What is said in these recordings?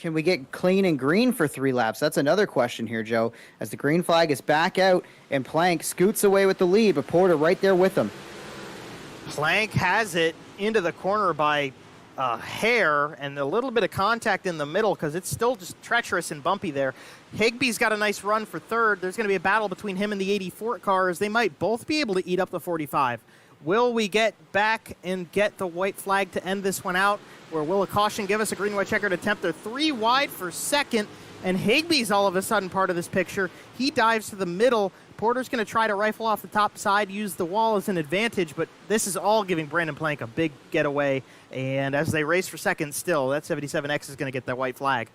Can we get clean and green for 3 laps? That's another question here, Joe, as the green flag is back out and Plank scoots away with the lead, but Porter right there with him. Plank has it into the corner by a hair and a little bit of contact in the middle because it's still just treacherous and bumpy there. Higbee's got a nice run for third. There's going to be a battle between him and the 84 cars. They might both be able to eat up the 45. Will we get back and get the white flag to end this one out? Or will a caution give us a green-white checkered attempt? They're 3 wide for second, and Higbee's all of a sudden part of this picture. He dives to the middle. Porter's going to try to rifle off the top side, use the wall as an advantage, but this is all giving Brandon Plank a big getaway. And as they race for second still, that 77X is going to get that white flag.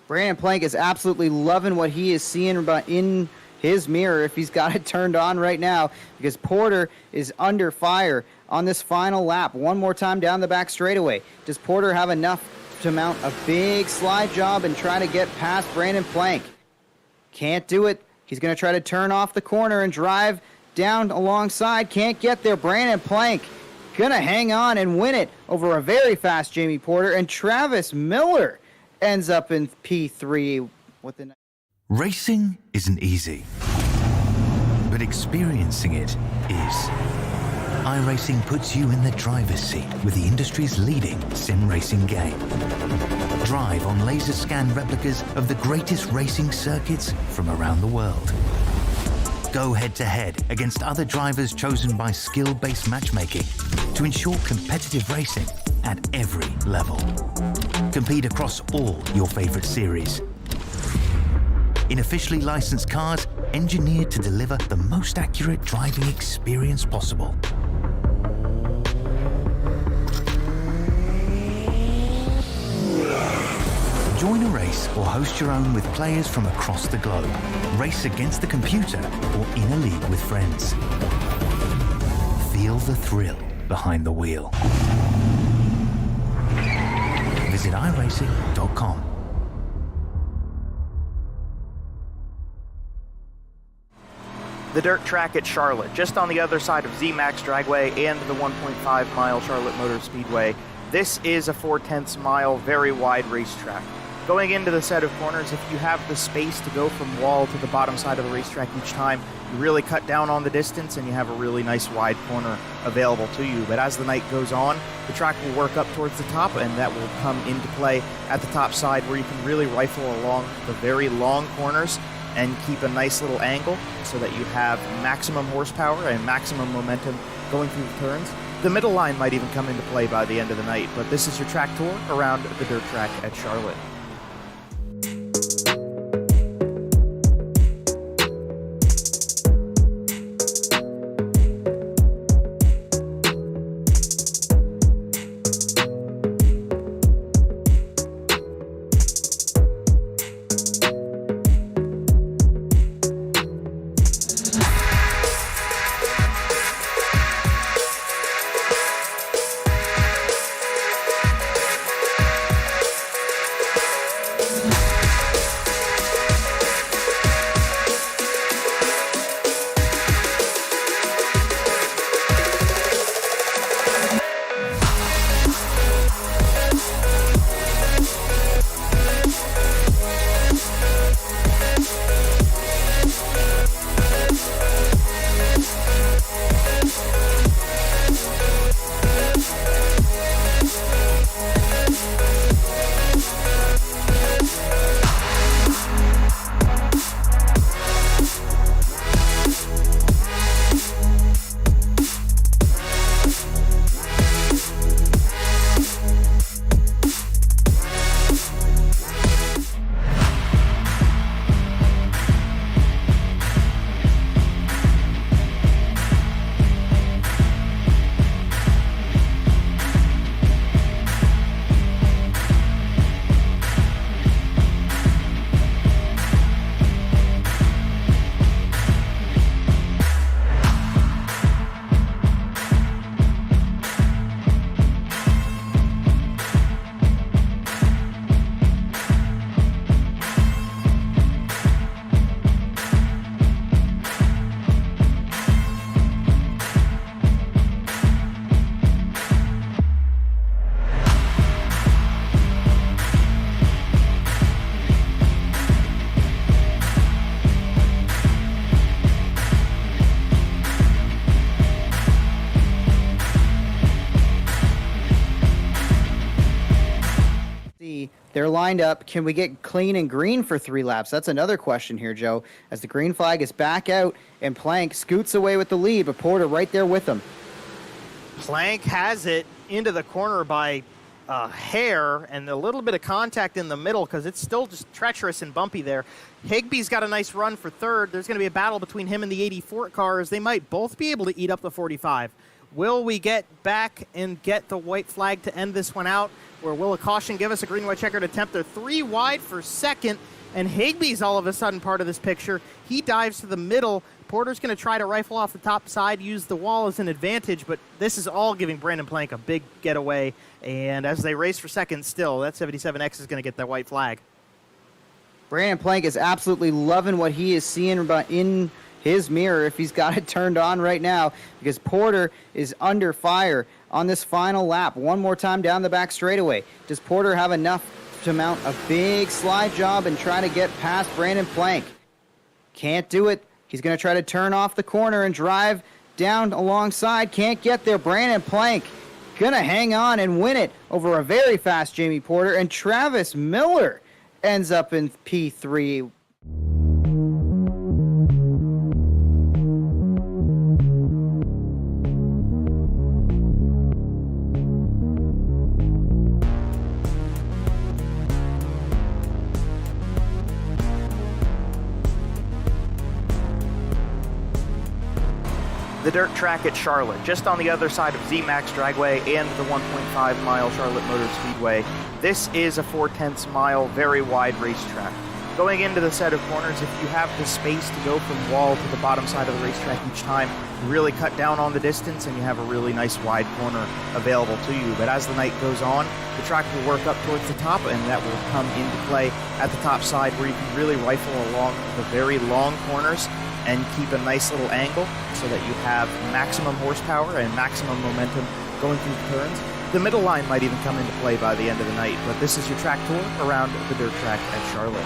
Brandon Plank is absolutely loving what he is seeing in his mirror, if he's got it turned on right now, because Porter is under fire on this final lap. One more time down the back straightaway. Does Porter have enough to mount a big slide job and try to get past Brandon Plank? Can't do it. He's going to try to turn off the corner and drive down alongside. Can't get there. Brandon Plank going to hang on and win it over a very fast Jamie Porter. And Travis Miller ends up in P3 with the... Racing isn't easy, but experiencing it is. iRacing puts you in the driver's seat with the industry's leading sim racing game. Drive on laser scan replicas of the greatest racing circuits from around the world. Go head-to-head against other drivers chosen by skill-based matchmaking to ensure competitive racing at every level. Compete across all your favorite series. In officially licensed cars, engineered to deliver the most accurate driving experience possible. Join a race or host your own with players from across the globe. Race against the computer or in a league with friends. Feel the thrill behind the wheel. Visit iRacing.com. The dirt track at Charlotte, just on the other side of ZMAX Dragway and the 1.5-mile Charlotte Motor Speedway. This is a 4/10 mile, very wide racetrack. Going into the set of corners, if you have the space to go from wall to the bottom side of the racetrack each time, you really cut down on the distance and you have a really nice wide corner available to you. But as the night goes on, the track will work up towards the top, and that will come into play at the top side where you can really rifle along the very long corners and keep a nice little angle so that you have maximum horsepower and maximum momentum going through the turns. The middle line might even come into play by the end of the night, but this is your track tour around the dirt track at Charlotte. They're lined up. Can we get clean and green for 3 laps? That's another question here, Joe. As the green flag is back out and Plank scoots away with the lead, but Porter right there with him. Plank has it into the corner by a hair and a little bit of contact in the middle because it's still just treacherous and bumpy there. Higbee's got a nice run for third. There's going to be a battle between him and the 84 cars. They might both be able to eat up the 45. Will we get back and get the white flag to end this one out? Or will a caution give us a green-white checkered attempt? They're 3 wide for second, and Higbee's all of a sudden part of this picture. He dives to the middle. Porter's going to try to rifle off the top side, use the wall as an advantage, but this is all giving Brandon Plank a big getaway. And as they race for second still, that 77X is going to get that white flag. Brandon Plank is absolutely loving what he is seeing in his mirror if he's got it turned on right now, because Porter is under fire on this final lap. One more time down the back straightaway. Does Porter have enough to mount a big slide job and try to get past Brandon Plank? Can't do it. He's going to try to turn off the corner and drive down alongside. Can't get there. Brandon Plank going to hang on and win it over a very fast Jamie Porter, and Travis Miller ends up in P3. The dirt track at Charlotte, just on the other side of ZMAX Dragway and the 1.5-mile Charlotte Motor Speedway. This is a 4/10 mile, very wide racetrack. Going into the set of corners, if you have the space to go from wall to the bottom side of the racetrack each time, you really cut down on the distance and you have a really nice wide corner available to you. But as the night goes on, the track will work up towards the top, and that will come into play at the top side where you can really rifle along the very long corners and keep a nice little angle so that you have maximum horsepower and maximum momentum going through the turns. The middle line might even come into play by the end of the night, but this is your track tour around the dirt track at Charlotte.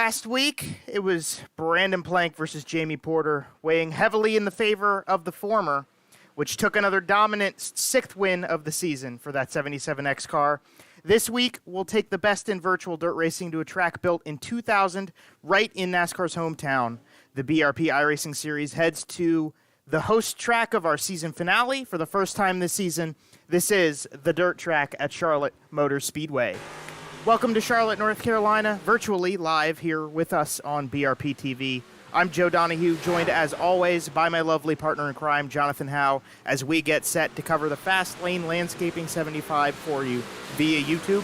last week, it was Brandon Plank versus Jamie Porter, weighing heavily in the favor of the former, which took another dominant sixth win of the season for that 77X car. This week, we'll take the best in virtual dirt racing to a track built in 2000, right in NASCAR's hometown. The BRP iRacing Series heads to the host track of our season finale for the first time this season. This is the dirt track at Charlotte Motor Speedway. Welcome to Charlotte, North Carolina, virtually live here with us on BRPtv. I'm Joe Donahue, joined as always by my lovely partner in crime, Jonathan Howe, as we get set to cover the Fast Lane Landscaping 75 for you via YouTube.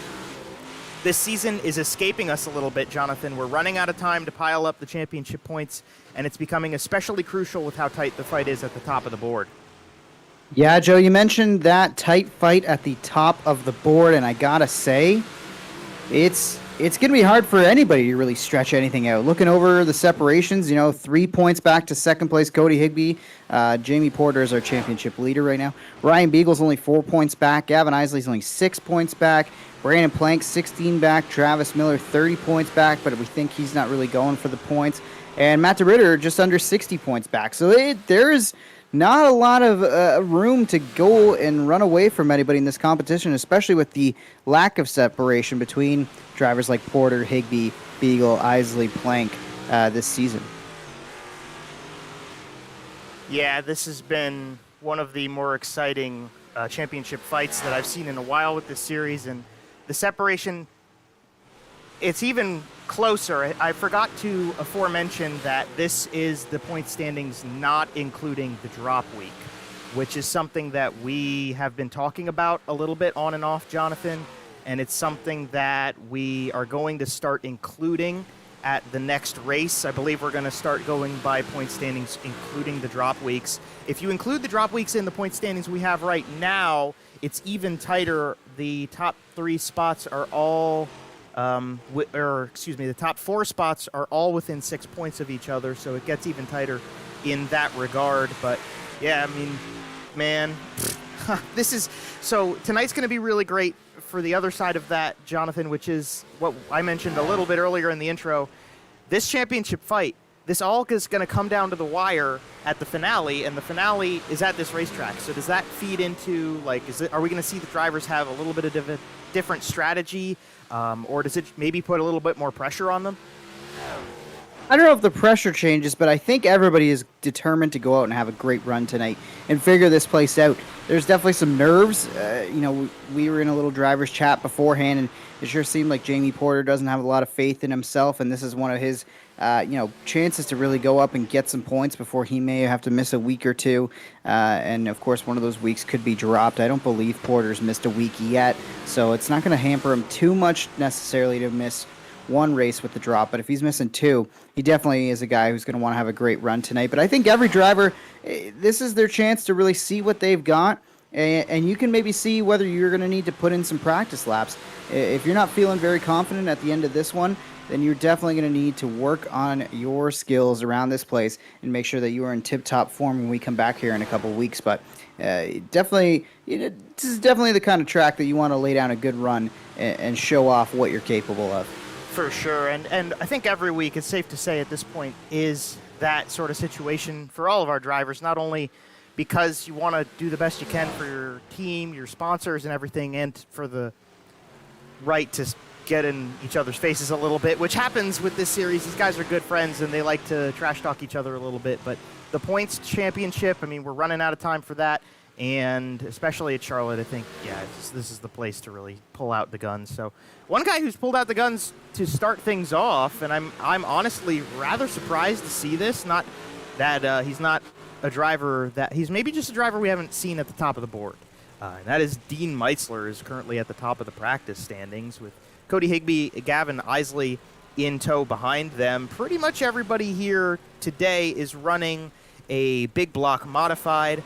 This season is escaping us a little bit, Jonathan. We're running out of time to pile up the championship points, and it's becoming especially crucial with how tight the fight is at the top of the board. Yeah, Joe, you mentioned that tight fight at the top of the board, and I gotta say, it's going to be hard for anybody to really stretch anything out. Looking over the separations, 3 points back to second place, Cody Higbee. Jamie Porter is our championship leader right now. Ryan Beagle's only 4 points back. Gavin Isley's only 6 points back. Brandon Plank, 16 back. Travis Miller, 30 points back, but we think he's not really going for the points. And Matt DeRitter just under 60 points back. So there's not a lot of room to go and run away from anybody in this competition, especially with the lack of separation between drivers like Porter, Higbee, Beagle, Isley, Plank this season. Yeah, this has been one of the more exciting championship fights that I've seen in a while with this series, and the separation, it's even closer. I forgot to aforemention that this is the point standings not including the drop week, which is something that we have been talking about a little bit on and off, Jonathan, and it's something that we are going to start including at the next race. I believe we're going to start going by point standings, including the drop weeks. If you include the drop weeks in the point standings we have right now, it's even tighter. The top 3 spots are all the top 4 spots are all within 6 points of each other, so it gets even tighter in that regard. But yeah, I mean, man, so tonight's going to be really great for the other side of that, Jonathan, which is what I mentioned a little bit earlier in the intro. This championship fight, this all is going to come down to the wire at the finale, and the finale is at this racetrack. So does that feed into, are we going to see the drivers have a little bit of a different strategy, or does it maybe put a little bit more pressure on them? I don't know if the pressure changes, but I think everybody is determined to go out and have a great run tonight and figure this place out. There's definitely some nerves. We were in a little driver's chat beforehand, and it sure seemed like Jamie Porter doesn't have a lot of faith in himself, and this is one of his chances to really go up and get some points before he may have to miss a week or two. And, of course, one of those weeks could be dropped. I don't believe Porter's missed a week yet, so it's not going to hamper him too much necessarily to miss one race with the drop. But if he's missing 2, he definitely is a guy who's going to want to have a great run tonight. But I think every driver, this is their chance to really see what they've got, and you can maybe see whether you're going to need to put in some practice laps. If you're not feeling very confident at the end of this one, then you're definitely going to need to work on your skills around this place and make sure that you are in tip-top form when we come back here in a couple weeks. But this is definitely the kind of track that you want to lay down a good run and show off what you're capable of. For sure, and I think every week, it's safe to say at this point, is that sort of situation for all of our drivers, not only because you want to do the best you can for your team, your sponsors and everything, and for the right to get in each other's faces a little bit, which happens with this series. These guys are good friends, and they like to trash talk each other a little bit, but the points championship, I mean, we're running out of time for that. And especially at Charlotte, I think, this is the place to really pull out the guns. So one guy who's pulled out the guns to start things off, and I'm honestly rather surprised to see this, not that he's not a driver, that he's maybe just a driver we haven't seen at the top of the board. And that is Dean Meitzler, is currently at the top of the practice standings with Cody Higbee, Gavin Isley in tow behind them. Pretty much everybody here today is running a big block modified.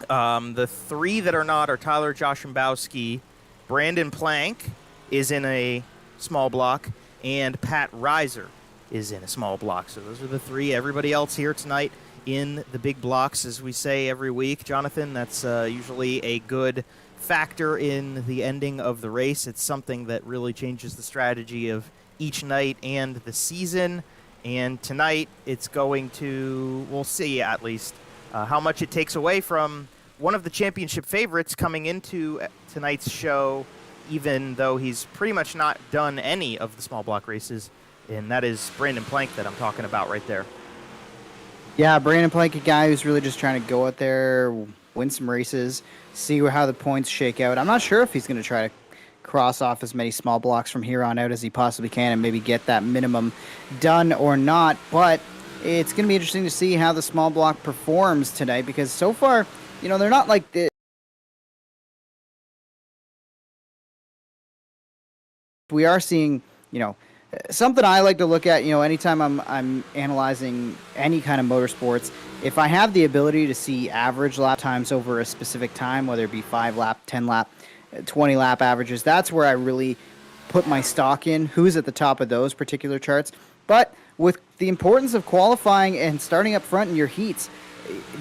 The 3 that are not are Tyler Joshimbowski, Brandon Plank is in a small block, and Pat Reiser is in a small block. So those are the 3. Everybody else here tonight in the big blocks, as we say every week. Jonathan, that's usually a good factor in the ending of the race. It's something that really changes the strategy of each night and the season. And tonight, it's going to, we'll see at least, how much it takes away from one of the championship favorites coming into tonight's show, even though he's pretty much not done any of the small block races, and that is Brandon Plank that I'm talking about right there. Yeah, Brandon Plank, a guy who's really just trying to go out there, win some races, see how the points shake out. I'm not sure if he's going to try to cross off as many small blocks from here on out as he possibly can and maybe get that minimum done or not, but it's going to be interesting to see how the small block performs tonight, because so far, you know, they're not like the... We are seeing, you know, something I like to look at, you know, anytime I'm analyzing any kind of motorsports, if I have the ability to see average lap times over a specific time, whether it be 5 lap, 10 lap, 20 lap averages, that's where I really put my stock in, who's at the top of those particular charts. But with the importance of qualifying and starting up front in your heats,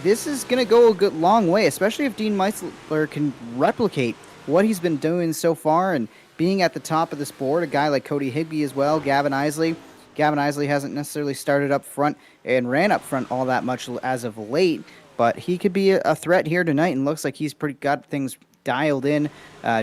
this is going to go a good long way, especially if Dean Meitzler can replicate what he's been doing so far and being at the top of this board. A guy like Cody Higbee as well, Gavin Isley. Gavin Isley hasn't necessarily started up front and ran up front all that much as of late, but he could be a threat here tonight, and looks like he's pretty got things dialed in.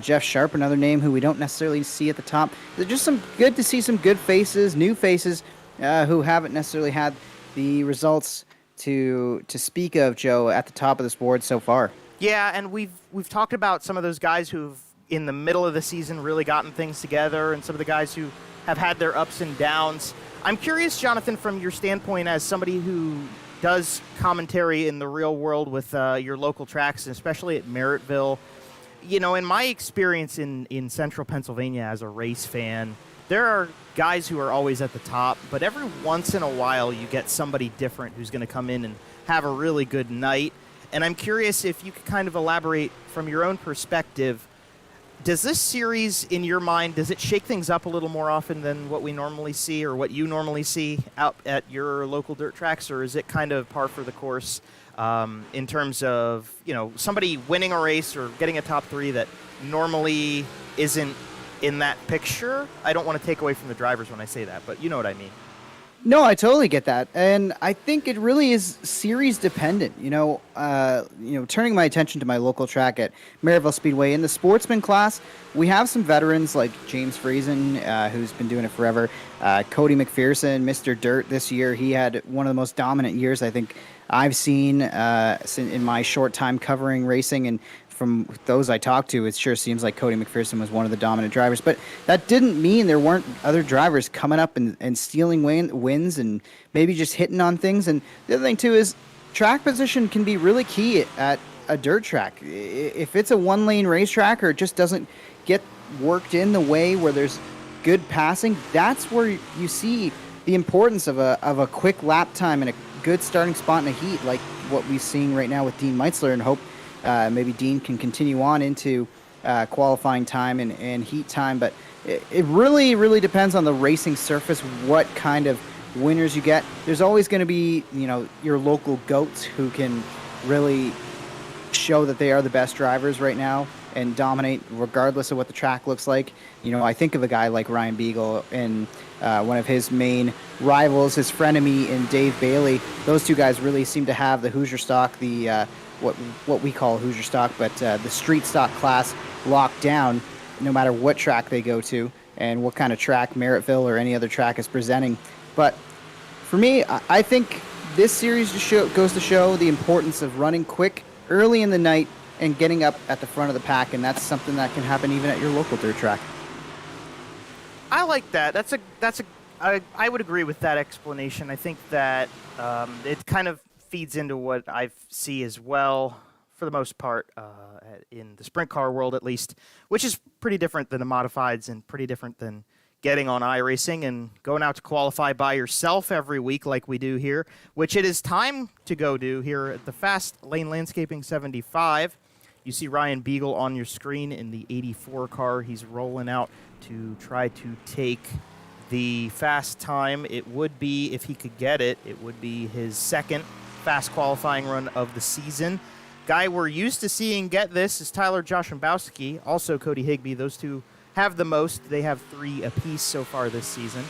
Jeff Sharp, another name who we don't necessarily see at the top. They're just some good to see some good faces, new faces, who haven't necessarily had the results to speak of, Joe, at the top of this board so far. Yeah, and we've talked about some of those guys who've in the middle of the season really gotten things together, and some of the guys who have had their ups and downs. I'm curious, Jonathan, from your standpoint as somebody who does commentary in the real world with your local tracks, and especially at Merrittville. You know, in my experience in central Pennsylvania as a race fan, there are guys who are always at the top, but every once in a while you get somebody different who's going to come in and have a really good night. And I'm curious if you could kind of elaborate from your own perspective. Does this series, in your mind, does it shake things up a little more often than what we normally see or what you normally see out at your local dirt tracks, or is it kind of par for the course in terms of, you know, somebody winning a race or getting a top 3 that normally isn't in that picture? I don't want to take away from the drivers when I say that, but you know what I mean. No, I totally get that, and I think it really is series dependent. Turning my attention to my local track at Merrittville Speedway in the sportsman class, we have some veterans like James Friesen, who's been doing it forever. Cody McPherson, Mr. Dirt this year, he had one of the most dominant years I think I've seen in my short time covering racing, and from those I talked to, it sure seems like Cody McPherson was one of the dominant drivers. But that didn't mean there weren't other drivers coming up and stealing wins and maybe just hitting on things. And the other thing, too, is track position can be really key at a dirt track. If it's a one-lane racetrack or it just doesn't get worked in the way where there's good passing, that's where you see the importance of a quick lap time and a good starting spot in a heat, like what we're seeing right now with Dean Meitzler, and hope maybe Dean can continue on into qualifying time and heat time. But it really, really depends on the racing surface, what kind of winners you get. There's always going to be, your local goats who can really show that they are the best drivers right now and dominate regardless of what the track looks like. I think of a guy like Ryan Beagle and one of his main rivals, his frenemy in Dave Bailey. Those two guys really seem to have the Hoosier stock, the what we call Hoosier stock, but the street stock class locked down no matter what track they go to and what kind of track Merrittville or any other track is presenting. But for me, I think this series goes to show the importance of running quick early in the night and getting up at the front of the pack, and that's something that can happen even at your local dirt track. I like that. I would agree with that explanation. I think that it kind of feeds into what I see as well, for the most part, in the sprint car world at least, which is pretty different than the modifieds and pretty different than getting on iRacing and going out to qualify by yourself every week like we do here, which it is time to go do here at the Fast Lane Landscaping 75. You see Ryan Beagle on your screen in the 84 car. He's rolling out to try to take the fast time. It would be, if he could get it, it would be his second fast qualifying run of the season. Guy we're used to seeing get this is Tyler Joshimbowski, also Cody Higbee. Those two have the most. They have 3 apiece so far this season.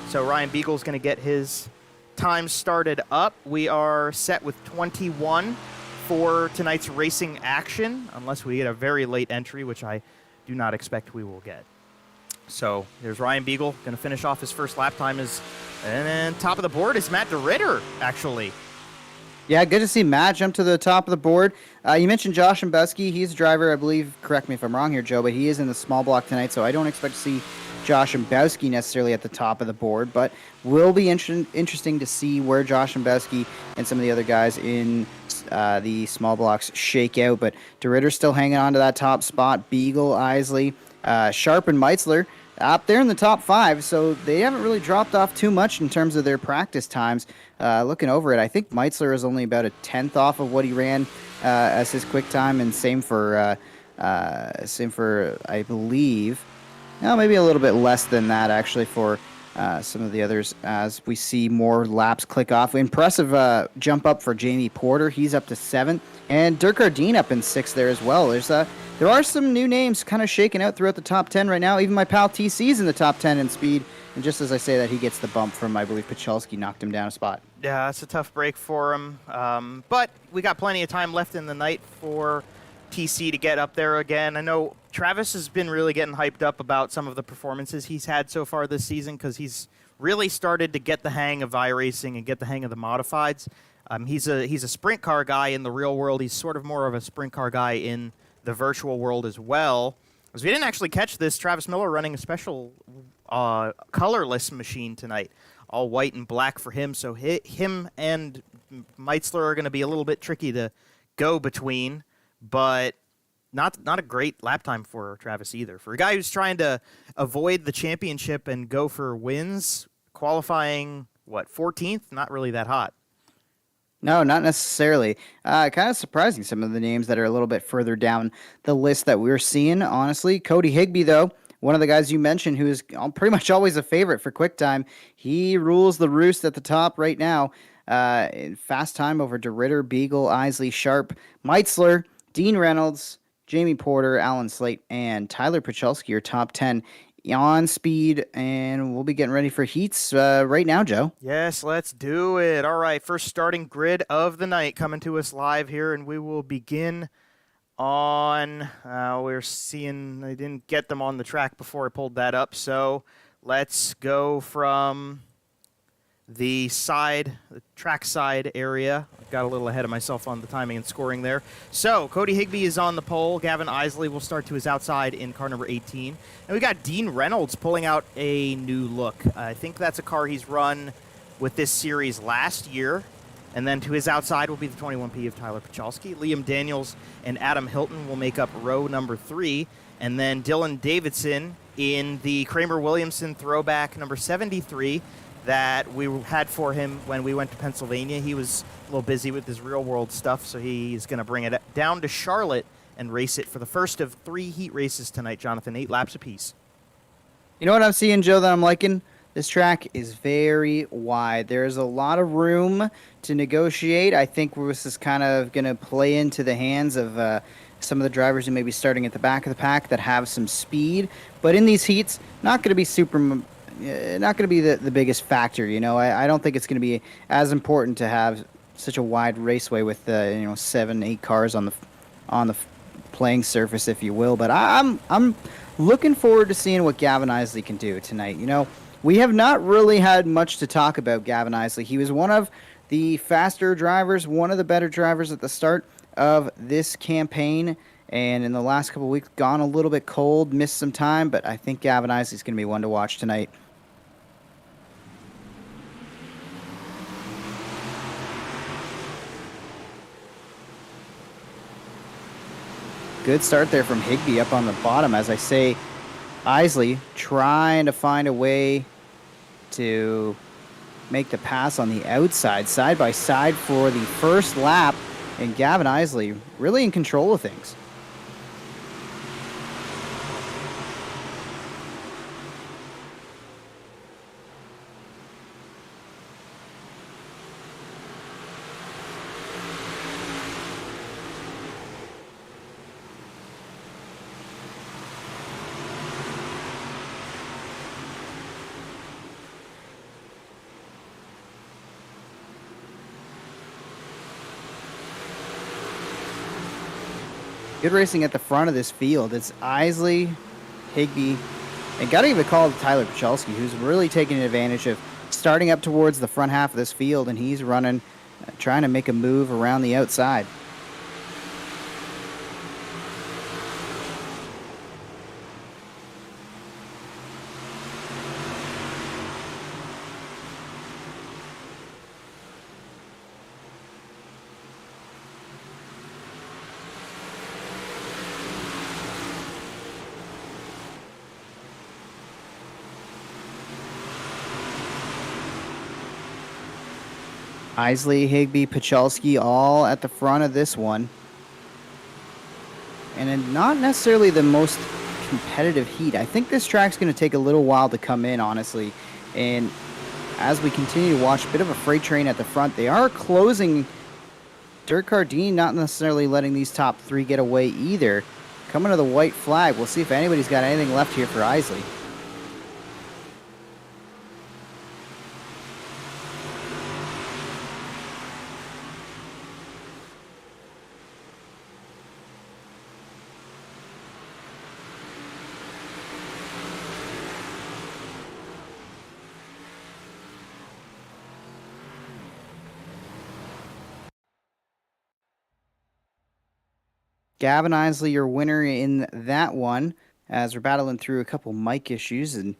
So Ryan Beagle's going to get his time started up. We are set with 21 for tonight's racing action, unless we get a very late entry, which I do not expect we will get. So there's Ryan Beagle going to finish off his first lap time. And then top of the board is Matt DeRitter, actually. Yeah, good to see Matt jump to the top of the board. You mentioned Josh Shimbeski. He's a driver, I believe, correct me if I'm wrong here, Joe, but he is in the small block tonight, so I don't expect to see Josh Shimbeski necessarily at the top of the board, but will be interesting to see where Josh Shimbeski and some of the other guys in the small blocks shake out. But DeRitter's still hanging on to that top spot. Beagle, Isley, Sharp, and Meitzler up there in the top 5, so they haven't really dropped off too much in terms of their practice times. Looking over it, I think Meitzler is only about a 10th off of what he ran as his quick time, and same for I believe, maybe a little bit less than that actually for some of the others, as we see more laps click off. Impressive jump up for Jamie Porter. He's up to 7th, and Dirk Gardine up in 6th there as well. There are some new names kind of shaking out throughout the top 10 right now. Even my pal TC's in the top 10 in speed. And just as I say that, he gets the bump from, I believe, Pachelski knocked him down a spot. Yeah, it's a tough break for him. But we got plenty of time left in the night for TC to get up there again. I know Travis has been really getting hyped up about some of the performances he's had so far this season, because he's really started to get the hang of iRacing and get the hang of the modifieds. He's a sprint car guy in the real world. He's sort of more of a sprint car guy in the virtual world as well. As we didn't actually catch this, Travis Miller running a special colorless machine tonight, all white and black for him. So him and Meitzler are going to be a little bit tricky to go between, but not a great lap time for Travis either. For a guy who's trying to avoid the championship and go for wins, qualifying 14th, not really that hot. No, not necessarily. Kind of surprising, some of the names that are a little bit further down the list that we're seeing, honestly. Cody Higbee, though, one of the guys you mentioned, who is pretty much always a favorite for quick time. He rules the roost at the top right now. In fast time over DeRitter, Beagle, Isley, Sharp, Meitzler, Dean Reynolds, Jamie Porter, Alan Slate, and Tyler Pachelski are top 10 on speed, and we'll be getting ready for heats right now, Joe. Yes, let's do it. All right, first starting grid of the night coming to us live here, and we will begin on, we're seeing, I didn't get them on the track before I pulled that up, so let's go from the track side area. I got a little ahead of myself on the timing and scoring there. So Cody Higbee is on the pole. Gavin Isley will start to his outside in car number 18. And we got Dean Reynolds pulling out a new look. I think that's a car he's run with this series last year. And then to his outside will be the 21P of Tyler Pachelski. Liam Daniels and Adam Hilton will make up row number 3. And then Dylan Davidson in the Kramer Williamson throwback number 73 that we had for him when we went to Pennsylvania. He was a little busy with his real-world stuff, so he's going to bring it down to Charlotte and race it for the first of 3 heat races tonight, Jonathan, 8 laps apiece. You know what I'm seeing, Joe, that I'm liking? This track is very wide. There's a lot of room to negotiate. I think this is kind of going to play into the hands of some of the drivers who may be starting at the back of the pack that have some speed. But in these heats, not going to be the biggest factor. I don't think it's going to be as important to have such a wide raceway with 7-8 cars on the playing surface, if you will. But I'm looking forward to seeing what Gavin Isley can do tonight. We have not really had much to talk about Gavin Isley. He was one of the faster drivers, one of the better drivers at the start of this campaign, and in the last couple of weeks gone a little bit cold, missed some time, but I think Gavin Isley's going to be one to watch tonight. Good start there from Higbee up on the bottom. As I say, Isley trying to find a way to make the pass on the outside, side by side for the first lap, and Gavin Isley really in control of things. Good racing at the front of this field. It's Isley, Higby, and got to give a call to Tyler Pachelski, who's really taking advantage of starting up towards the front half of this field, and he's running, trying to make a move around the outside. Isley, Higby, Pachelski all at the front of this one. And not necessarily the most competitive heat. I think this track's going to take a little while to come in, honestly. And as we continue to watch, a bit of a freight train at the front. They are closing. Dirk Cardini not necessarily letting these top three get away either. Coming to the white flag. We'll see if anybody's got anything left here for Isley. Gavin Isley, your winner in that one, as we're battling through a couple mic issues and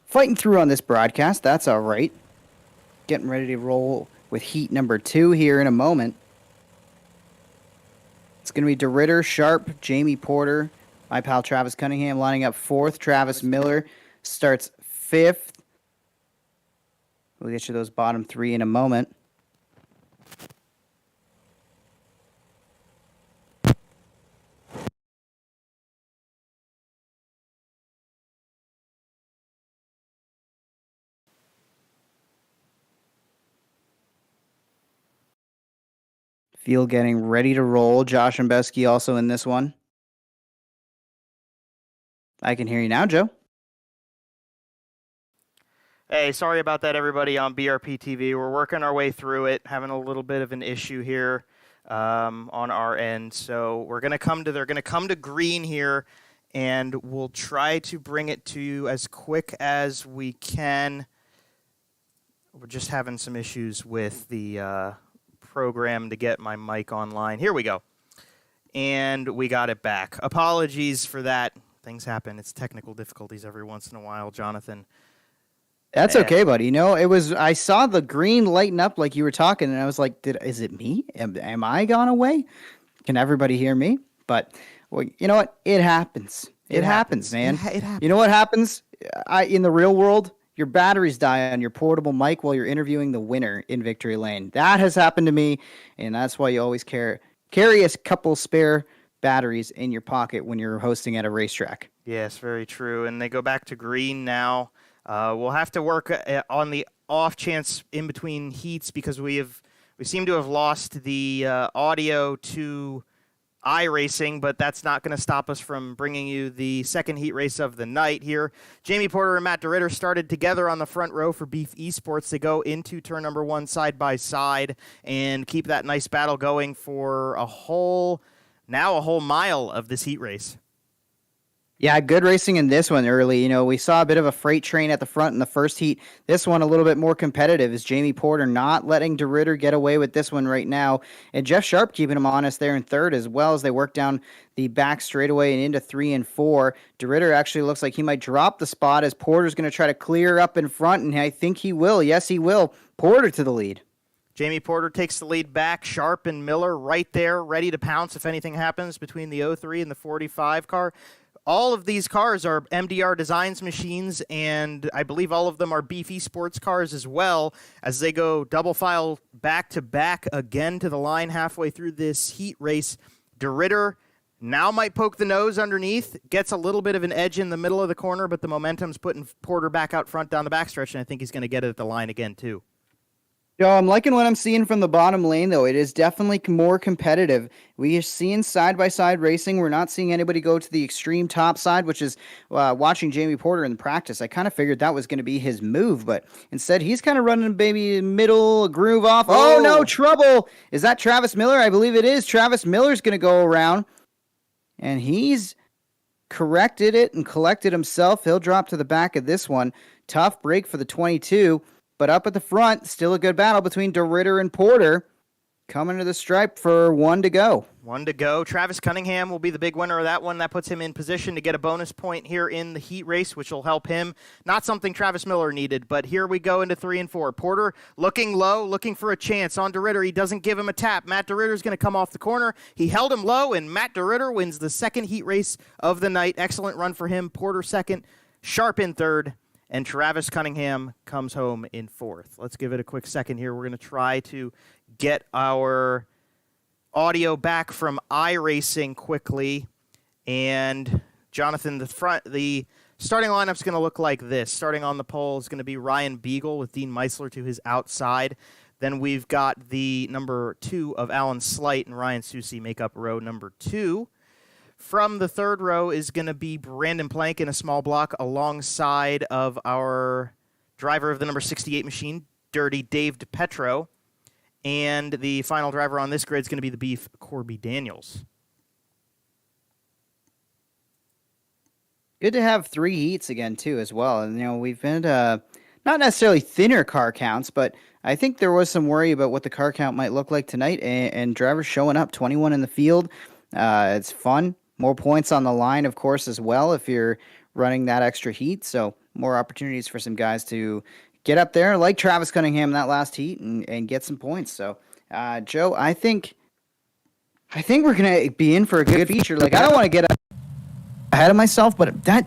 fighting through on this broadcast. That's all right. Getting ready to roll with heat number 2 here in a moment. It's going to be DeRitter, Sharp, Jamie Porter, my pal Travis Cunningham lining up 4th. Travis Miller starts 5th. We'll get you those bottom 3 in a moment. Field getting ready to roll. Josh Imbesky also in this one. I can hear you now, Joe. Hey, sorry about that, everybody on BRPtv. We're working our way through it, having a little bit of an issue here on our end. So they're going to come to green here, and we'll try to bring it to you as quick as we can. We're just having some issues with the program to get my mic online. Here we go. And we got it back. Apologies for that. Things happen. It's technical difficulties every once in a while, Jonathan. That's okay, buddy. You know, I saw the green lighten up like you were talking, and I was like, is it me? Am I gone away? Can everybody hear me? But, well, you know what? It happens. It happens, man. It happens. You know what happens? In the real world, your batteries die on your portable mic while you're interviewing the winner in Victory Lane. That has happened to me, and that's why you always carry a couple spare batteries in your pocket when you're hosting at a racetrack. Yes, very true. And they go back to green now. We'll have to work on the off chance in between heats because we seem to have lost the audio to iRacing, but that's not going to stop us from bringing you the second heat race of the night here. Jamie Porter and Matt DeRitter started together on the front row for Beef Esports. They go into turn number 1 side by side and keep that nice battle going for a whole mile of this heat race. Yeah, good racing in this one early. You know, we saw a bit of a freight train at the front in the first heat. This one a little bit more competitive is Jamie Porter not letting DeRitter get away with this one right now. And Jeff Sharp keeping him honest there in 3rd as well as they work down the back straightaway and into 3 and 4. DeRitter actually looks like he might drop the spot as Porter's going to try to clear up in front, and I think he will. Yes, he will. Porter to the lead. Jamie Porter takes the lead back. Sharp and Miller right there, ready to pounce if anything happens between the 03 and the 45 car. All of these cars are MDR Designs machines, and I believe all of them are Beef Esports cars as well, as they go double file back-to-back again to the line halfway through this heat race. DeRitter now might poke the nose underneath, gets a little bit of an edge in the middle of the corner, but the momentum's putting Porter back out front down the backstretch, and I think he's going to get it at the line again, too. Yo, I'm liking what I'm seeing from the bottom lane, though. It is definitely more competitive. We are seeing side-by-side racing. We're not seeing anybody go to the extreme top side, which is watching Jamie Porter in practice. I kind of figured that was going to be his move, but instead he's kind of running maybe middle, groove off. Oh, no, trouble. Is that Travis Miller? I believe it is. Travis Miller's going to go around. and he's corrected it and collected himself. He'll drop to the back of this one. Tough break for the 22, but up at the front, still a good battle between DeRitter and Porter. Coming to the stripe for 1 to go. 1 to go. Travis Cunningham will be the big winner of that one. That puts him in position to get a bonus point here in the heat race, which will help him. Not something Travis Miller needed, but here we go into 3 and 4. Porter looking low, looking for a chance on DeRitter. He doesn't give him a tap. Matt DeRitter's going to come off the corner. He held him low, and Matt DeRitter wins the second heat race of the night. Excellent run for him. Porter second, Sharp in third, and Travis Cunningham comes home in fourth. Let's give it a quick second here. We're going to try to get our audio back from iRacing quickly. And Jonathan, the starting lineup's going to look like this. Starting on the pole is going to be Ryan Beagle with Dean Meisler to his outside. Then we've got the number 2 of Alan Slight and Ryan Susi make up row number 2. From the third row is going to be Brandon Plank in a small block alongside of our driver of the number 68 machine, Dirty Dave DiPetro. And the final driver on this grid is going to be the Beef, Corby Daniels. Good to have 3 heats again, too, as well. And, we've been not necessarily thinner car counts, but I think there was some worry about what the car count might look like tonight. And drivers showing up, 21 in the field. It's fun. More points on the line, of course, as well, if you're running that extra heat. So more opportunities for some guys to get up there, like Travis Cunningham in that last heat, and get some points. So, Joe, I think we're going to be in for a good feature. Like, I don't want to get ahead of myself, but that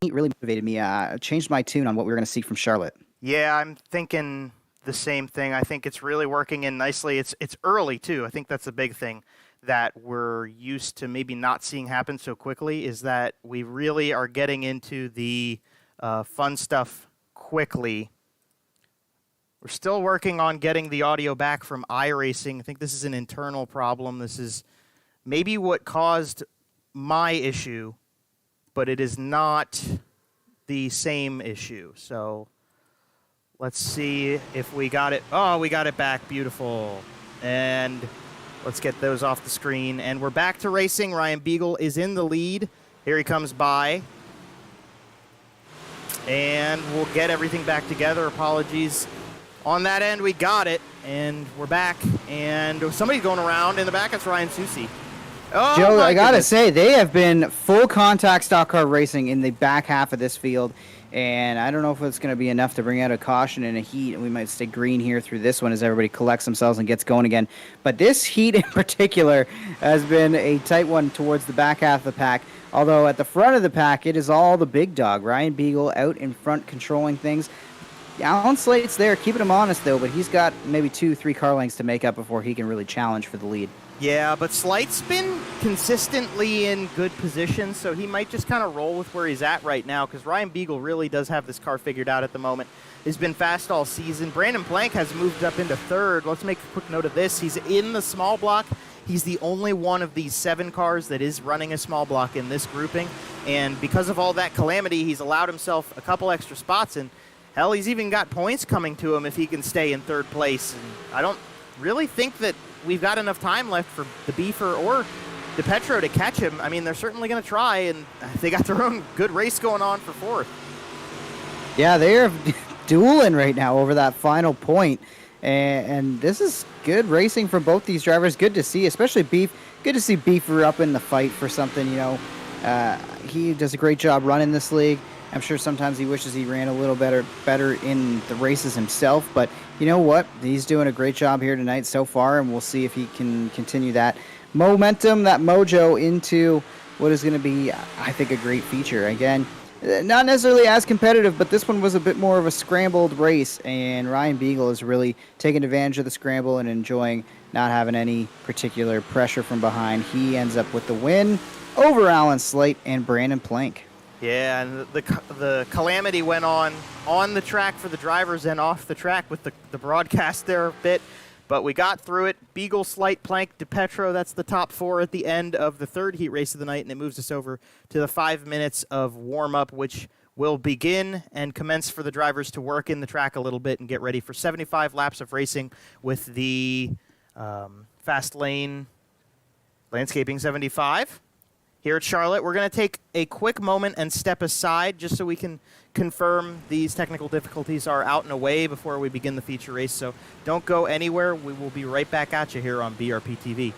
heat really motivated me. Changed my tune on what we were going to see from Charlotte. Yeah, I'm thinking the same thing. I think it's really working in nicely. It's early, too. I think that's a big thing that we're used to maybe not seeing happen so quickly, is that we really are getting into the fun stuff quickly. We're still working on getting the audio back from iRacing. I think this is an internal problem. This is maybe what caused my issue, but it is not the same issue. So let's see if we got it. Oh, we got it back. Beautiful. And let's get those off the screen. And we're back to racing. Ryan Beagle is in the lead. Here he comes by. And we'll get everything back together. Apologies. On that end, we got it. And we're back. And somebody's going around in the back. It's Ryan Susi. Oh, Joe, I got to say, they have been full contact stock car racing in the back half of this field. And I don't know if it's going to be enough to bring out a caution and a heat. And we might stay green here through this one as everybody collects themselves and gets going again. But this heat in particular has been a tight one towards the back half of the pack. Although at the front of the pack, it is all the big dog. Ryan Beagle out in front controlling things. Alan Slate's there, keeping him honest, though. But he's got maybe 2-3 car lengths to make up before he can really challenge for the lead. Yeah, but Slight's been consistently in good position, so he might just kind of roll with where he's at right now, because Ryan Beagle really does have this car figured out at the moment. He's been fast all season. Brandon Plank has moved up into third. Let's make a quick note of this. He's in the small block. He's the only one of these 7 cars that is running a small block in this grouping, and because of all that calamity, he's allowed himself a couple extra spots, and hell, he's even got points coming to him if he can stay in third place. And I don't really think that we've got enough time left for the Beefer or DiPetro to catch him. I mean, they're certainly going to try, and they got their own good race going on for fourth. Yeah, they're dueling right now over that final point. And this is good racing for both these drivers. Good to see, especially Beef. Good to see Beefer up in the fight for something, He does a great job running this league. I'm sure sometimes he wishes he ran a little better in the races himself, but you know what? He's doing a great job here tonight so far, and we'll see if he can continue that momentum, that mojo into what is going to be, I think, a great feature. Again, not necessarily as competitive, but this one was a bit more of a scrambled race, and Ryan Beagle is really taking advantage of the scramble and enjoying not having any particular pressure from behind. He ends up with the win over Alan Slate and Brandon Plank. Yeah, and the calamity went on the track for the drivers and off the track with the broadcast there a bit. But we got through it. Beagle, Slight, Plank, DiPetro, that's the top 4 at the end of the third heat race of the night, and it moves us over to the 5 minutes of warm-up, which will begin and commence for the drivers to work in the track a little bit and get ready for 75 laps of racing with the fast lane Landscaping 75. Here at Charlotte, we're going to take a quick moment and step aside just so we can confirm these technical difficulties are out and away before we begin the feature race. So don't go anywhere. We will be right back at you here on BRPtv.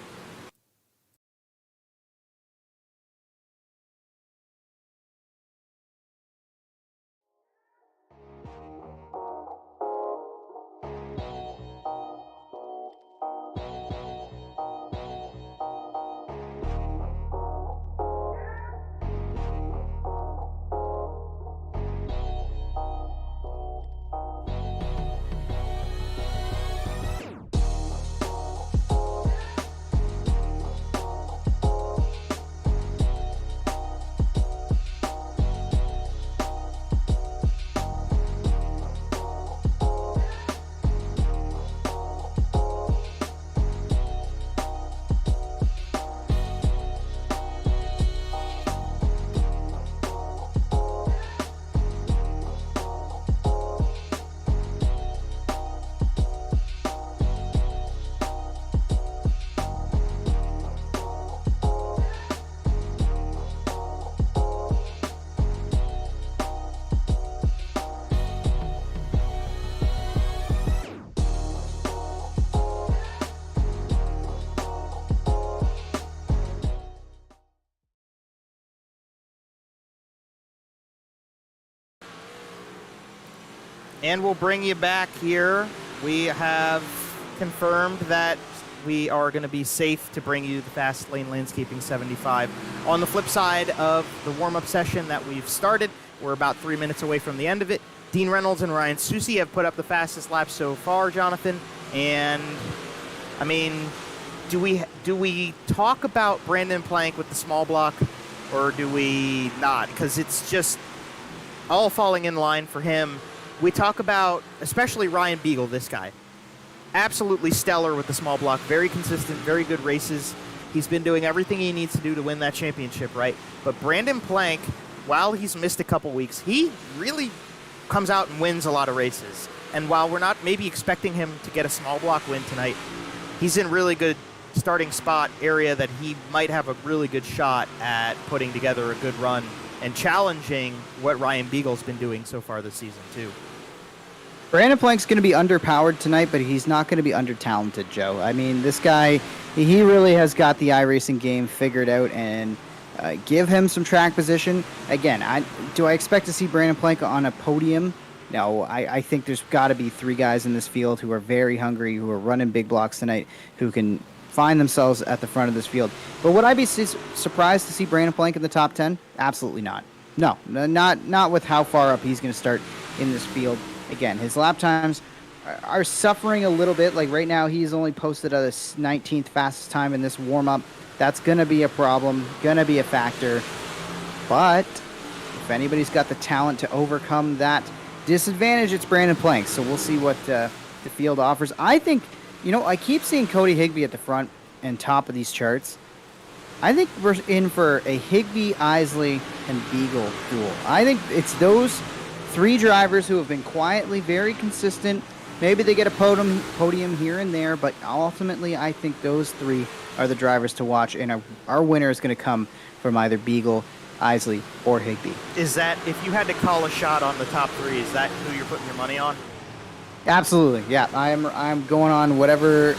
And we'll bring you back here. We have confirmed that we are going to be safe to bring you the Fast Lane Landscaping 75. On the flip side of the warm-up session that we've started, we're about 3 minutes away from the end of it. Dean Reynolds and Ryan Susi have put up the fastest lap so far, Jonathan. And, I mean, do we talk about Brandon Plank with the small block, or do we not? Because it's just all falling in line for him. We talk about, especially Ryan Beagle, this guy. Absolutely stellar with the small block. Very consistent, very good races. He's been doing everything he needs to do to win that championship, right? But Brandon Plank, while he's missed a couple weeks, he really comes out and wins a lot of races. And while we're not maybe expecting him to get a small block win tonight, he's in really good starting spot area that he might have a really good shot at putting together a good run and challenging what Ryan Beagle's been doing so far this season, too. Brandon Plank's going to be underpowered tonight, but he's not going to be under-talented, Joe. I mean, this guy, he really has got the iRacing game figured out, and give him some track position. Again, do I expect to see Brandon Plank on a podium? No, I think there's got to be three guys in this field who are very hungry, who are running big blocks tonight, who can find themselves at the front of this field. But would I be surprised to see Brandon Plank in the top 10? Absolutely not. No, not with how far up he's going to start in this field. Again, his lap times are suffering a little bit. Like right now, he's only posted a 19th fastest time in this warm-up. That's going to be a problem, going to be a factor. But if anybody's got the talent to overcome that disadvantage, it's Brandon Plank. So we'll see what the field offers. I think, I keep seeing Cody Higbee at the front and top of these charts. I think we're in for a Higbee, Isley, and Beagle duel. I think it's those three drivers who have been quietly very consistent. Maybe they get a podium here and there, but ultimately I think those three are the drivers to watch, and our winner is going to come from either Beagle, Isley, or Higbee. Is that, if you had to call a shot on the top three, is that who you're putting your money on? Absolutely, yeah. I'm going on whatever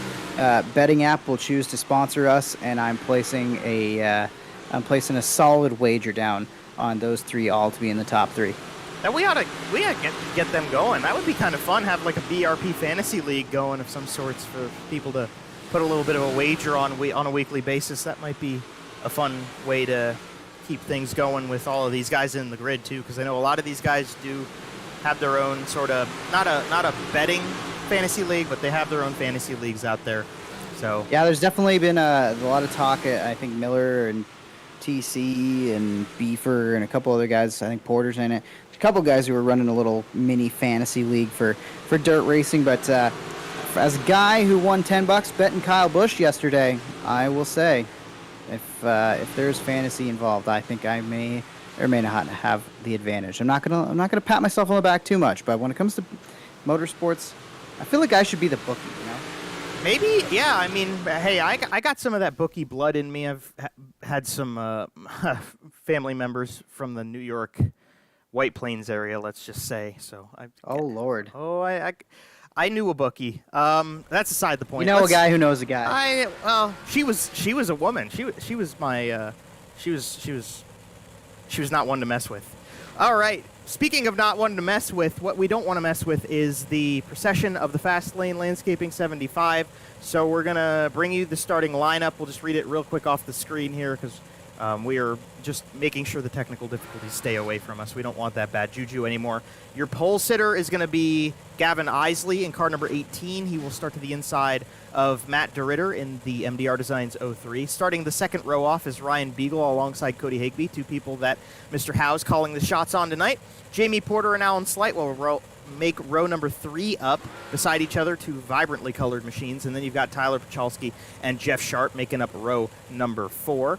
betting app will choose to sponsor us, and I'm placing a solid wager down on those three all to be in the top three. Now we ought to get them going. That would be kind of fun. Have like a BRP fantasy league going of some sorts for people to put a little bit of a wager on a weekly basis. That might be a fun way to keep things going with all of these guys in the grid too, because I know a lot of these guys do have their own sort of not a betting fantasy league, but they have their own fantasy leagues out there. So yeah, there's definitely been a lot of talk. I think Miller and TC and Beefer and a couple other guys. I think Porter's in it. There's a couple guys who are running a little mini fantasy league for dirt racing. But as a guy who won $10 betting Kyle Busch yesterday, I will say, if there's fantasy involved, I think I may or may not have the advantage. I'm not gonna pat myself on the back too much, but when it comes to motorsports, I feel like I should be the bookie. Maybe, yeah. I mean, hey, I got some of that bookie blood in me. I've had some family members from the New York White Plains area, let's just say. So Oh, Lord. Oh, I knew a bookie. That's aside the point. You know a guy who knows a guy. She was a woman. She was my she was not one to mess with. All right. Speaking of not wanting to mess with, what we don't want to mess with is the procession of the Fast Lane Landscaping 75. So we're going to bring you the starting lineup. We'll just read it real quick off the screen here because we are just making sure the technical difficulties stay away from us. We don't want that bad juju anymore. Your pole sitter is going to be Gavin Isley in car number 18. He will start to the inside of Matt DeRitter in the MDR Designs 03. Starting the second row off is Ryan Beagle alongside Cody Higby, two people that Mr. Howe's calling the shots on tonight. Jamie Porter and Alan Slight will make row number 3 up beside each other, two vibrantly colored machines. And then you've got Tyler Pachalski and Jeff Sharp making up row number 4.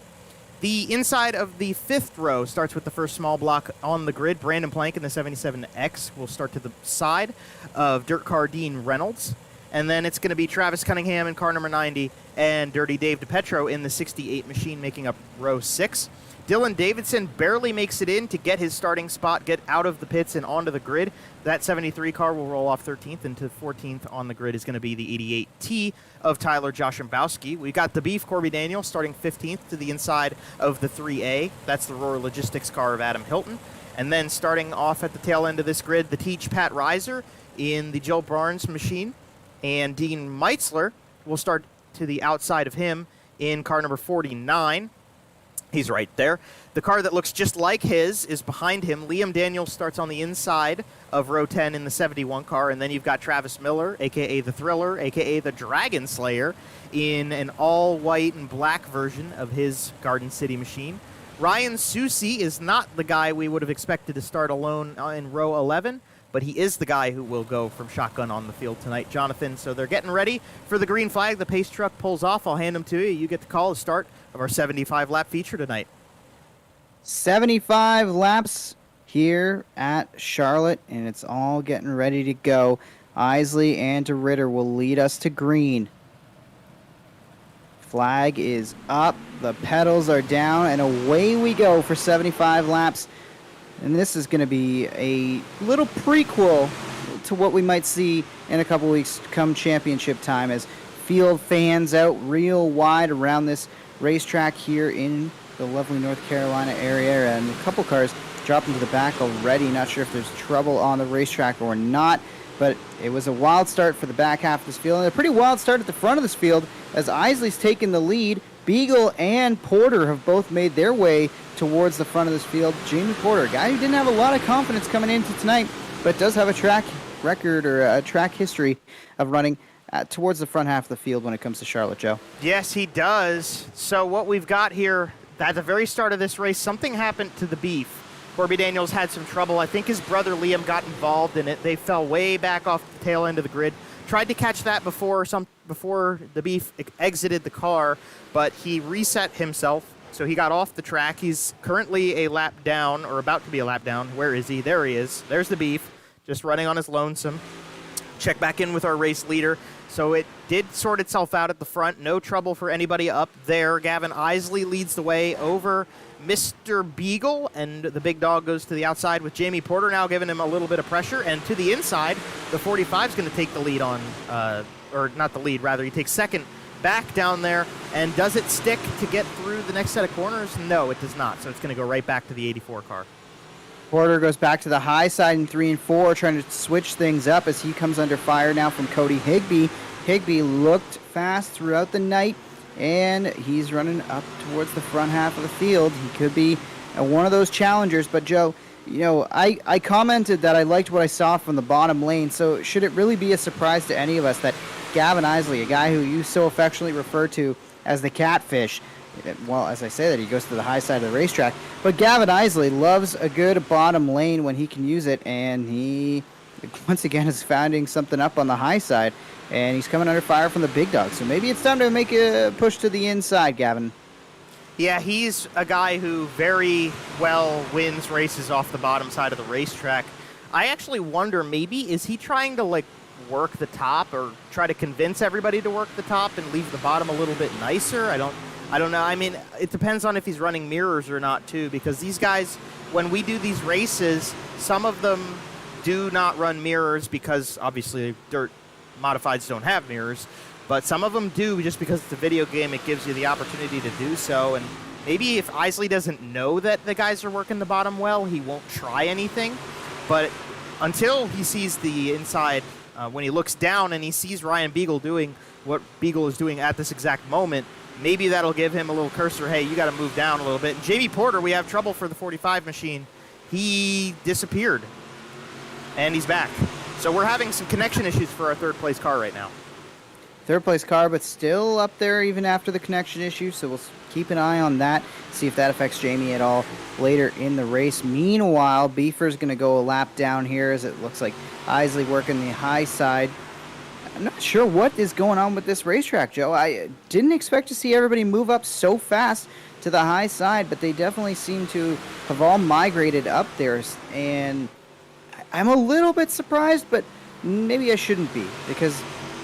The inside of the 5th row starts with the first small block on the grid. Brandon Plank in the 77X will start to the side of Dirt Car Dean Reynolds. And then it's going to be Travis Cunningham in car number 90 and Dirty Dave DePetro in the 68 machine making up row 6. Dylan Davidson barely makes it in to get his starting spot, get out of the pits and onto the grid. That 73 car will roll off 13th, and to 14th on the grid is going to be the 88T of Tyler Joshimbowski. We got the Beef, Corby Daniel, starting 15th to the inside of the 3A. That's the Roar Logistics car of Adam Hilton. And then starting off at the tail end of this grid, the Teach Pat Reiser in the Joe Barnes machine. And Dean Meitzler will start to the outside of him in car number 49. He's right there. The car that looks just like his is behind him. Liam Daniels starts on the inside of row 10 in the 71 car, and then you've got Travis Miller, a.k.a. the Thriller, a.k.a. the Dragon Slayer, in an all-white and black version of his Garden City machine. Ryan Susi is not the guy we would have expected to start alone in row 11, but he is the guy who will go from shotgun on the field tonight, Jonathan. So they're getting ready for the green flag. The pace truck pulls off. I'll hand them to you. You get to call the start of our 75-lap feature tonight. 75 laps here at Charlotte, and it's all getting ready to go. Isley and DeRitter will lead us to green. Flag is up, the pedals are down, and away we go for 75 laps. And this is going to be a little prequel to what we might see in a couple weeks come championship time, as field fans out real wide around this racetrack here in the lovely North Carolina area, and a couple cars dropping to the back already. Not sure if there's trouble on the racetrack or not, but it was a wild start for the back half of this field, and a pretty wild start at the front of this field as Isley's taken the lead. Beagle and Porter have both made their way towards the front of this field. Jamie Porter, a guy who didn't have a lot of confidence coming into tonight, but does have a track record or a track history of running towards the front half of the field when it comes to Charlotte, Joe. Yes, he does. So what we've got here, at the very start of this race, something happened to the Beef. Corby Daniels had some trouble. I think his brother Liam got involved in it. They fell way back off the tail end of the grid. Tried to catch that before the Beef exited the car, but he reset himself, so he got off the track. He's currently a lap down, or about to be a lap down. Where is he? There he is. There's the Beef, just running on his lonesome. Check back in with our race leader. So it did sort itself out at the front. No trouble for anybody up there. Gavin Isley leads the way over Mr. Beagle, and the big dog goes to the outside with Jamie Porter now giving him a little bit of pressure. And to the inside, the 45 is going to take the lead on, or not the lead, rather. He takes second back down there. And does it stick to get through the next set of corners? No, it does not. So it's going to go right back to the 84 car. Porter goes back to the high side in 3 and 4, trying to switch things up as he comes under fire now from Cody Higby. Higby looked fast throughout the night, and he's running up towards the front half of the field. He could be one of those challengers, but Joe, you know, I commented that I liked what I saw from the bottom lane, so should it really be a surprise to any of us that Gavin Isley, a guy who you so affectionately refer to as the catfish, well, as I say that, he goes to the high side of the racetrack, but Gavin Isley loves a good bottom lane when he can use it, and he once again is finding something up on the high side, and he's coming under fire from the big dog. So maybe it's time to make a push to the inside, Gavin. Yeah, he's a guy who very well wins races off the bottom side of the racetrack. I actually wonder, maybe, is he trying to, like, work the top or try to convince everybody to work the top and leave the bottom a little bit nicer. I don't know. I mean, it depends on if he's running mirrors or not too, because these guys, when we do these races, some of them do not run mirrors because obviously dirt modifieds don't have mirrors, but some of them do just because it's a video game. It gives you the opportunity to do so. And maybe if Isley doesn't know that the guys are working the bottom well, he won't try anything. But until he sees the inside, when he looks down and he sees Ryan Beagle doing what Beagle is doing at this exact moment, maybe that'll give him a little cursor, hey, you got to move down a little bit. And Jamie Porter, we have trouble for the 45 machine. He disappeared, and he's back. So we're having some connection issues for our third-place car right now. Third place car, but still up there even after the connection issue, so we'll keep an eye on that, see if that affects Jamie at all later in the race. Meanwhile, Beefer's going to go a lap down here as it looks like Isley working the high side. I'm not sure what is going on with this racetrack, Joe. I didn't expect to see everybody move up so fast to the high side, but they definitely seem to have all migrated up there, and I'm a little bit surprised, but maybe I shouldn't be, because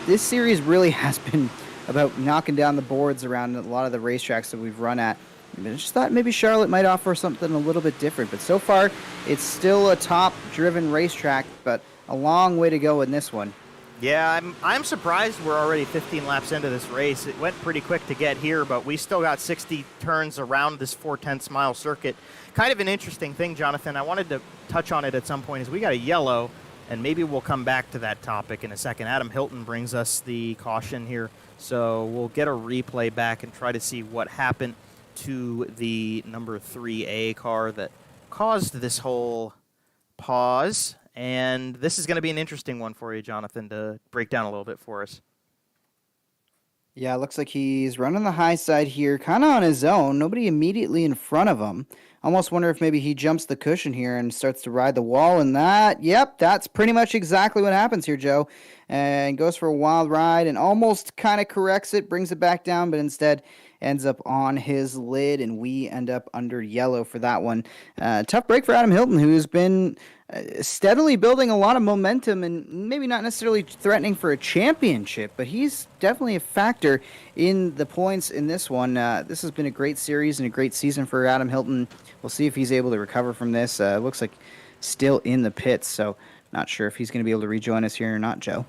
this series really has been about knocking down the boards around a lot of the racetracks that we've run at. I just thought maybe Charlotte might offer something a little bit different, but so far it's still a top-driven racetrack, but a long way to go in this one. Yeah, I'm surprised we're already 15 laps into this race. It went pretty quick to get here, but we still got 60 turns around this 4/10 mile circuit. Kind of an interesting thing, Jonathan. I wanted to touch on it at some point, is we got a yellow, and maybe we'll come back to that topic in a second. Adam Hilton brings us the caution here, so we'll get a replay back and try to see what happened to the number 3A car that caused this whole pause. And this is going to be an interesting one for you, Jonathan, to break down a little bit for us. Yeah, it looks like he's running the high side here, kind of on his own. Nobody immediately in front of him. Almost wonder if maybe he jumps the cushion here and starts to ride the wall. And that's pretty much exactly what happens here, Joe. And goes for a wild ride and almost kind of corrects it, brings it back down, but instead ends up on his lid, and we end up under yellow for that one. Tough break for Adam Hilton, who's been steadily building a lot of momentum and maybe not necessarily threatening for a championship, but he's definitely a factor in the points in this one. This has been a great series and a great season for Adam Hilton. We'll see if he's able to recover from this. Looks like still in the pits, so not sure if he's going to be able to rejoin us here or not, Joe.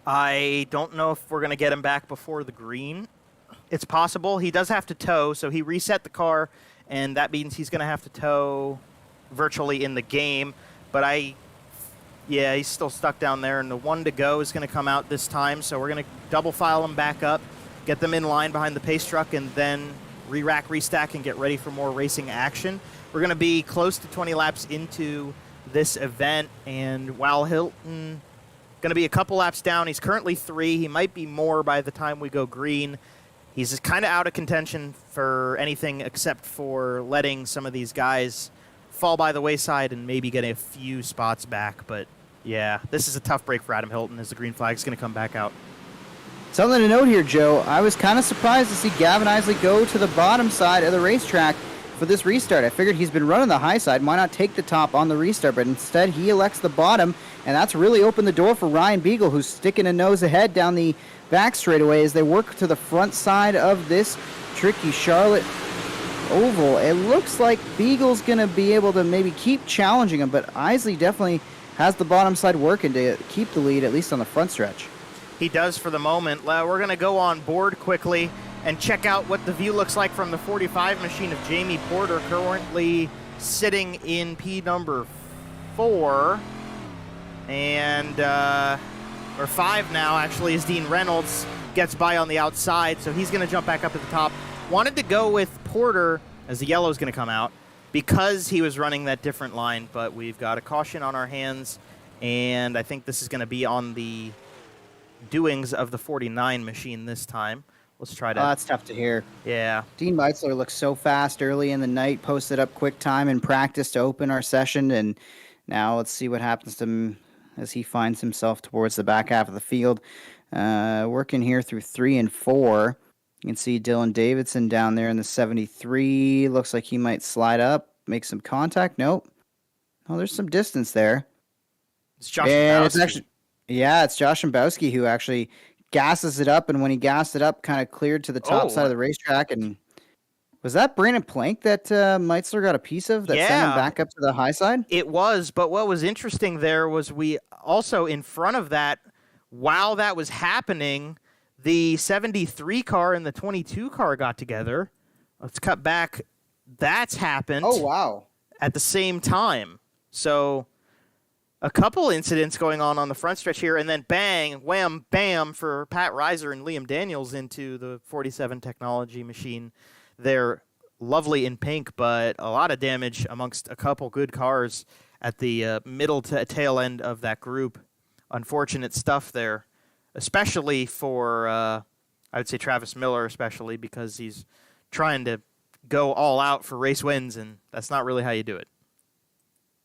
I don't know if we're going to get him back before the green. It's possible. He does have to tow, so he reset the car, and that means he's going to have to tow virtually in the game. But he's still stuck down there, and the one to go is going to come out this time, so we're going to double file them back up, get them in line behind the pace truck, and then re-rack, restack, and get ready for more racing action. We're going to be close to 20 laps into this event, and while Hilton going to be a couple laps down, he's currently 3. He might be more by the time we go green. He's kind of out of contention for anything except for letting some of these guys fall by the wayside and maybe getting a few spots back. But, yeah, this is a tough break for Adam Hilton as the green flag is going to come back out. Something to note here, Joe. I was kind of surprised to see Gavin Isley go to the bottom side of the racetrack for this restart. I figured he's been running the high side. Why not take the top on the restart? But instead, he elects the bottom, and that's really opened the door for Ryan Beagle, who's sticking a nose ahead down the back straightaway as they work to the front side of this tricky Charlotte oval. It looks like Beagle's going to be able to maybe keep challenging him, but Isley definitely has the bottom side working to keep the lead, at least on the front stretch. He does for the moment. We're going to go on board quickly and check out what the view looks like from the 45 machine of Jamie Porter, currently sitting in P number 4. And, or 5 now, actually, as Dean Reynolds gets by on the outside, so he's going to jump back up at the top. Wanted to go with Porter, as the yellow is going to come out, because he was running that different line, but we've got a caution on our hands, and I think this is going to be on the doings of the 49 machine this time. Let's try to... Oh, that's tough to hear. Yeah. Dean Meitzler looked so fast early in the night, posted up quick time in practice to open our session, and now let's see what happens to him as he finds himself towards the back half of the field. Working here through 3 and 4. You can see Dylan Davidson down there in the 73. Looks like he might slide up, make some contact. Nope. Oh, there's some distance there. It's Josh and Bowski. it's actually... Yeah, it's Josh Szembowski who actually gasses it up, and when he gassed it up, kind of cleared to the top side of the racetrack. And was that Brandon Plank that Meitzler got a piece of that sent him back up to the high side? It was, but what was interesting there was we also in front of that, while that was happening, the 73 car and the 22 car got together. Let's cut back. That's happened. Oh, wow. At the same time. So a couple incidents going on the front stretch here, and then bang, wham, bam for Pat Reiser and Liam Daniels into the 47 technology machine. They're lovely in pink, but a lot of damage amongst a couple good cars at the middle to tail end of that group. Unfortunate stuff there, especially for, I would say Travis Miller, especially because he's trying to go all out for race wins, and that's not really how you do it.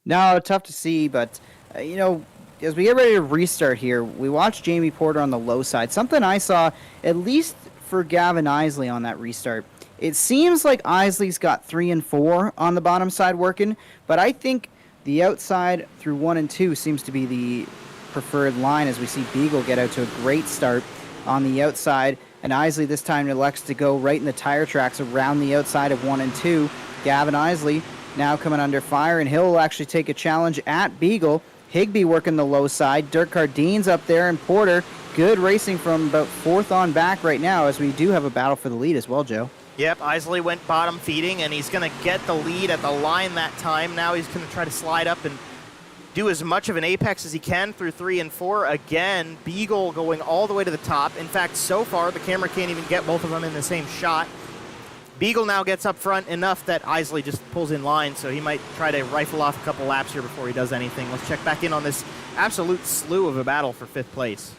No, tough to see, but, as we get ready to restart here, we watched Jamie Porter on the low side. Something I saw, at least for Gavin Isley on that restart. It seems like Isley's got 3 and 4 on the bottom side working, but I think the outside through 1 and 2 seems to be the preferred line as we see Beagle get out to a great start on the outside, and Isley this time elects to go right in the tire tracks around the outside of 1 and 2. Gavin Isley now coming under fire, and he'll actually take a challenge at Beagle. Higbee working the low side. Dirk Cardine's up there, and Porter, good racing from about 4th on back right now, as we do have a battle for the lead as well, Joe. Yep, Isley went bottom feeding, and he's going to get the lead at the line that time. Now he's going to try to slide up and do as much of an apex as he can through 3 and 4. Again, Beagle going all the way to the top. In fact, so far, the camera can't even get both of them in the same shot. Beagle now gets up front enough that Isley just pulls in line, so he might try to rifle off a couple laps here before he does anything. Let's check back in on this absolute slew of a battle for 5th place.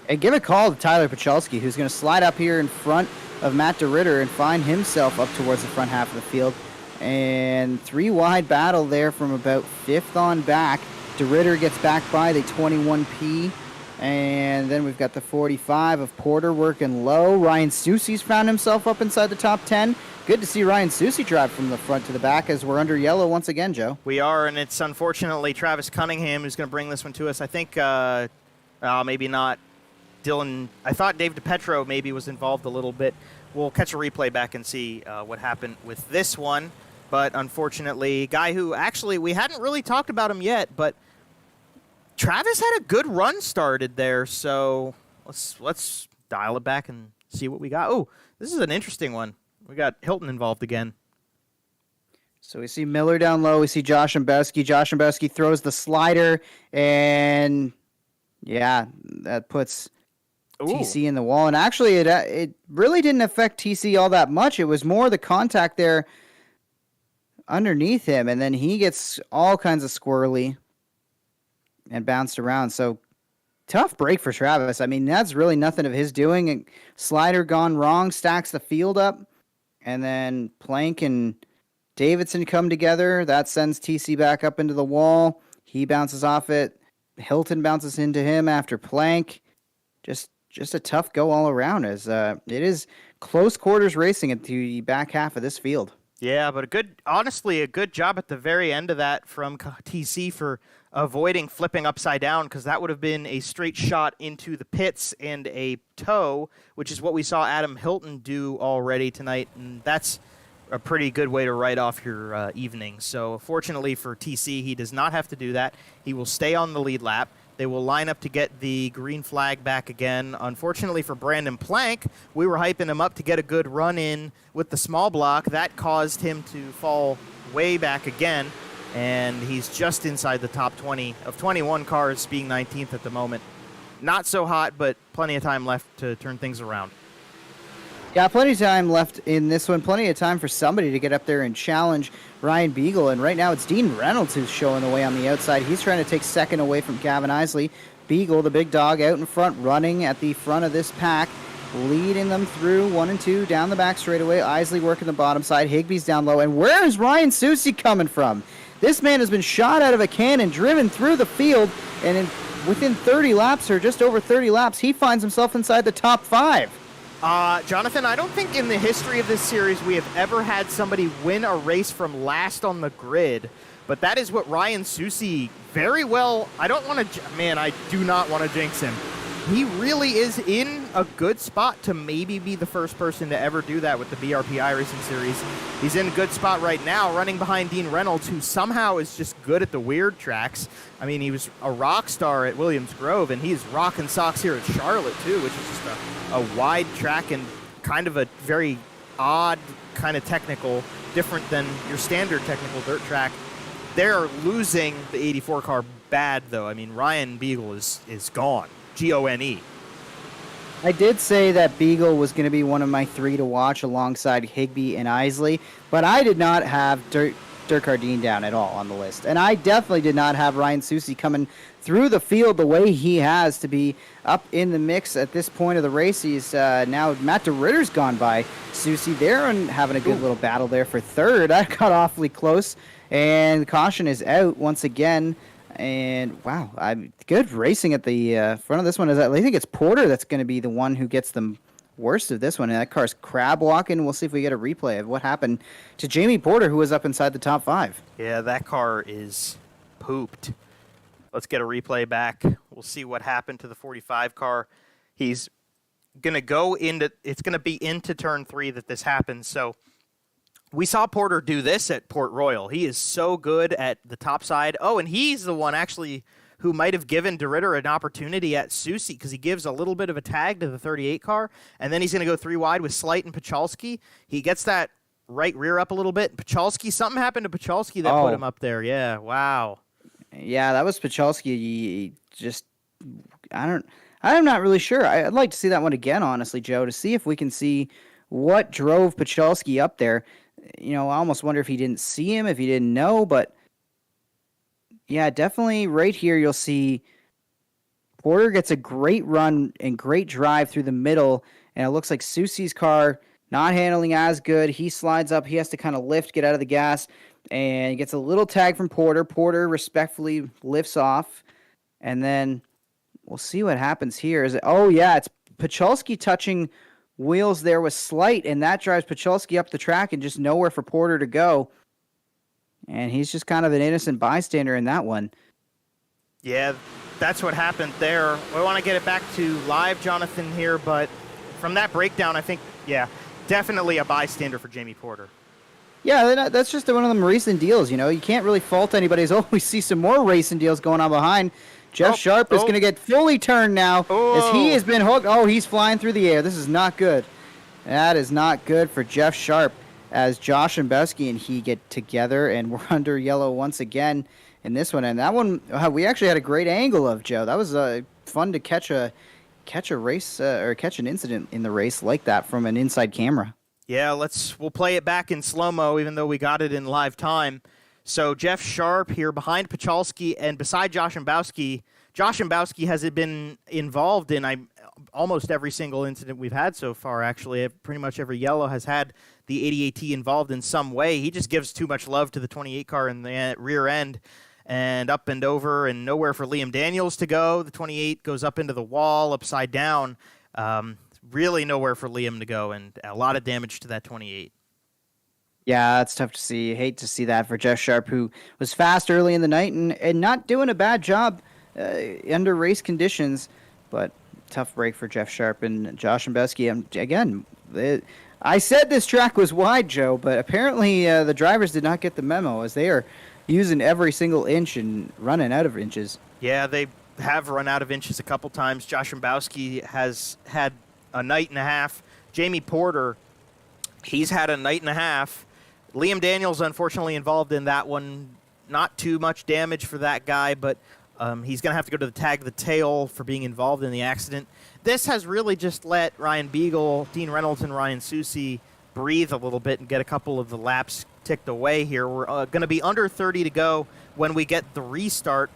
And give a call to Tyler Pachalski, who's going to slide up here in front of Matt DeRitter and find himself up towards the front half of the field. And 3 wide battle there from about 5th on back. DeRitter gets back by the 21P. And then we've got the 45 of Porter working low. Ryan Soucy's found himself up inside the top 10. Good to see Ryan Soucy drive from the front to the back as we're under yellow once again, Joe. We are, and it's unfortunately Travis Cunningham who's going to bring this one to us. I think maybe not Dylan. I thought Dave DiPetro maybe was involved a little bit. We'll catch a replay back and see what happened with this one. But unfortunately, guy who actually we hadn't really talked about him yet, but Travis had a good run started there, so let's dial it back and see what we got. Oh, this is an interesting one. We got Hilton involved again. So we see Miller down low. We see Josh Szembowski. Josh Szembowski throws the slider, and yeah, that puts TC in the wall. And actually, it really didn't affect TC all that much. It was more the contact there underneath him, and then he gets all kinds of squirrely and bounced around. So tough break for Travis. I mean, that's really nothing of his doing. And slider gone wrong, stacks the field up, and then Plank and Davidson come together. That sends TC back up into the wall. He bounces off it. Hilton bounces into him after Plank. Just a tough go all around, as it is close quarters racing at the back half of this field. Yeah, but honestly, a good job at the very end of that from TC for avoiding flipping upside down, because that would have been a straight shot into the pits and a tow, which is what we saw Adam Hilton do already tonight, and that's a pretty good way to write off your evening. So fortunately for TC, he does not have to do that. He will stay on the lead lap. They will line up to get the green flag back again. Unfortunately for Brandon Plank, we were hyping him up to get a good run in with the small block. That caused him to fall way back again, and he's just inside the top 20 of 21 cars, being 19th at the moment. Not so hot, but plenty of time left to turn things around. Yeah, plenty of time left in this one. Plenty of time for somebody to get up there and challenge Ryan Beagle. And right now it's Dean Reynolds who's showing the way on the outside. He's trying to take second away from Gavin Isley. Beagle, the big dog, out in front, running at the front of this pack, leading them through 1 and 2 down the back straightaway. Isley working the bottom side. Higbee's down low. And where is Ryan Soucy coming from? This man has been shot out of a cannon, driven through the field, and within 30 laps, or just over 30 laps, he finds himself inside the top 5. Jonathan, I don't think in the history of this series we have ever had somebody win a race from last on the grid, but that is what Ryan Susi very well, I do not want to jinx him. He really is in a good spot to maybe be the first person to ever do that with the BRP iRacing series. He's in a good spot right now, running behind Dean Reynolds, who somehow is just good at the weird tracks. I mean, he was a rock star at Williams Grove, and he's rocking socks here at Charlotte, too, which is just a wide track and kind of a very odd kind of technical, different than your standard technical dirt track. They're losing the 84 car bad, though. I mean, Ryan Beagle is gone. Gone. I did say that Beagle was going to be one of my 3 to watch alongside Higbee and Isley, but I did not have Dirk Cardine down at all on the list. And I definitely did not have Ryan Susi coming through the field the way he has to be up in the mix at this point of the race. He's now Matt DeRitter's gone by Susi there and having a good little battle there for third. I got awfully close, and caution is out once again. And wow, good racing at the front of this one. I think it's Porter that's going to be the one who gets the worst of this one. And that car's crab walking. We'll see if we get a replay of what happened to Jamie Porter, who was up inside the top 5. Yeah, that car is pooped. Let's get a replay back. We'll see what happened to the 45 car. He's going to go into, it's going to be into turn 3 that this happens. So we saw Porter do this at Port Royal. He is so good at the top side. Oh, and he's the one actually who might have given DeRitter an opportunity at Susi, because he gives a little bit of a tag to the 38 car, and then he's going to go 3 wide with Slight and Pachalski. He gets that right rear up a little bit. Pachalski, something happened to Pachalski that put him up there. Yeah, wow. Yeah, that was Pachalski. I'm not really sure. I'd like to see that one again, honestly, Joe, to see if we can see what drove Pachalski up there. You know, I almost wonder if he didn't see him, if he didn't know, but yeah, definitely right here you'll see Porter gets a great run and great drive through the middle, and it looks like Susi's car not handling as good. He slides up, he has to kind of lift, get out of the gas, and he gets a little tag from Porter. Porter respectfully lifts off, and then we'll see what happens here. It's Pachalski touching wheels there with Slight, and that drives Pachalski up the track and just nowhere for Porter to go. And he's just kind of an innocent bystander in that one. Yeah, that's what happened there. I want to get it back to live, Jonathan, here, but from that breakdown, I think, yeah, definitely a bystander for Jamie Porter. Yeah, that's just one of them racing deals, you know. You can't really fault anybody. We see some more racing deals going on behind. Jeff Sharp is going to get fully turned now as he has been hooked. Oh, he's flying through the air. This is not good. That is not good for Jeff Sharp as Josh and Besky and he get together, and we're under yellow once again in this one. And that one, we actually had a great angle of, Joe. That was fun to catch a race or catch an incident in the race like that from an inside camera. Yeah, we'll play it back in slow-mo, even though we got it in live time. So Jeff Sharp here behind Pachalski, and beside Josh Imbowski. Josh Imbowski has been involved in almost every single incident we've had so far, actually. Pretty much every yellow has had the 88T involved in some way. He just gives too much love to the 28 car in the rear end, and up and over, and nowhere for Liam Daniels to go. The 28 goes up into the wall, upside down. Really nowhere for Liam to go, and a lot of damage to that 28. Yeah, that's tough to see. Hate to see that for Jeff Sharp, who was fast early in the night and not doing a bad job under race conditions, but tough break for Jeff Sharp and Josh Imbowski. Again, I said this track was wide, Joe, but apparently the drivers did not get the memo, as they are using every single inch and running out of inches. Yeah, they have run out of inches a couple times. Josh Imbowski has had a night and a half. Jamie Porter, he's had a night and a half. Liam Daniels, unfortunately, involved in that one. Not too much damage for that guy, but he's going to have to go to the tag the tail for being involved in the accident. This has really just let Ryan Beagle, Dean Reynolds, and Ryan Susi breathe a little bit and get a couple of the laps ticked away here. We're going to be under 30 to go when we get the restart.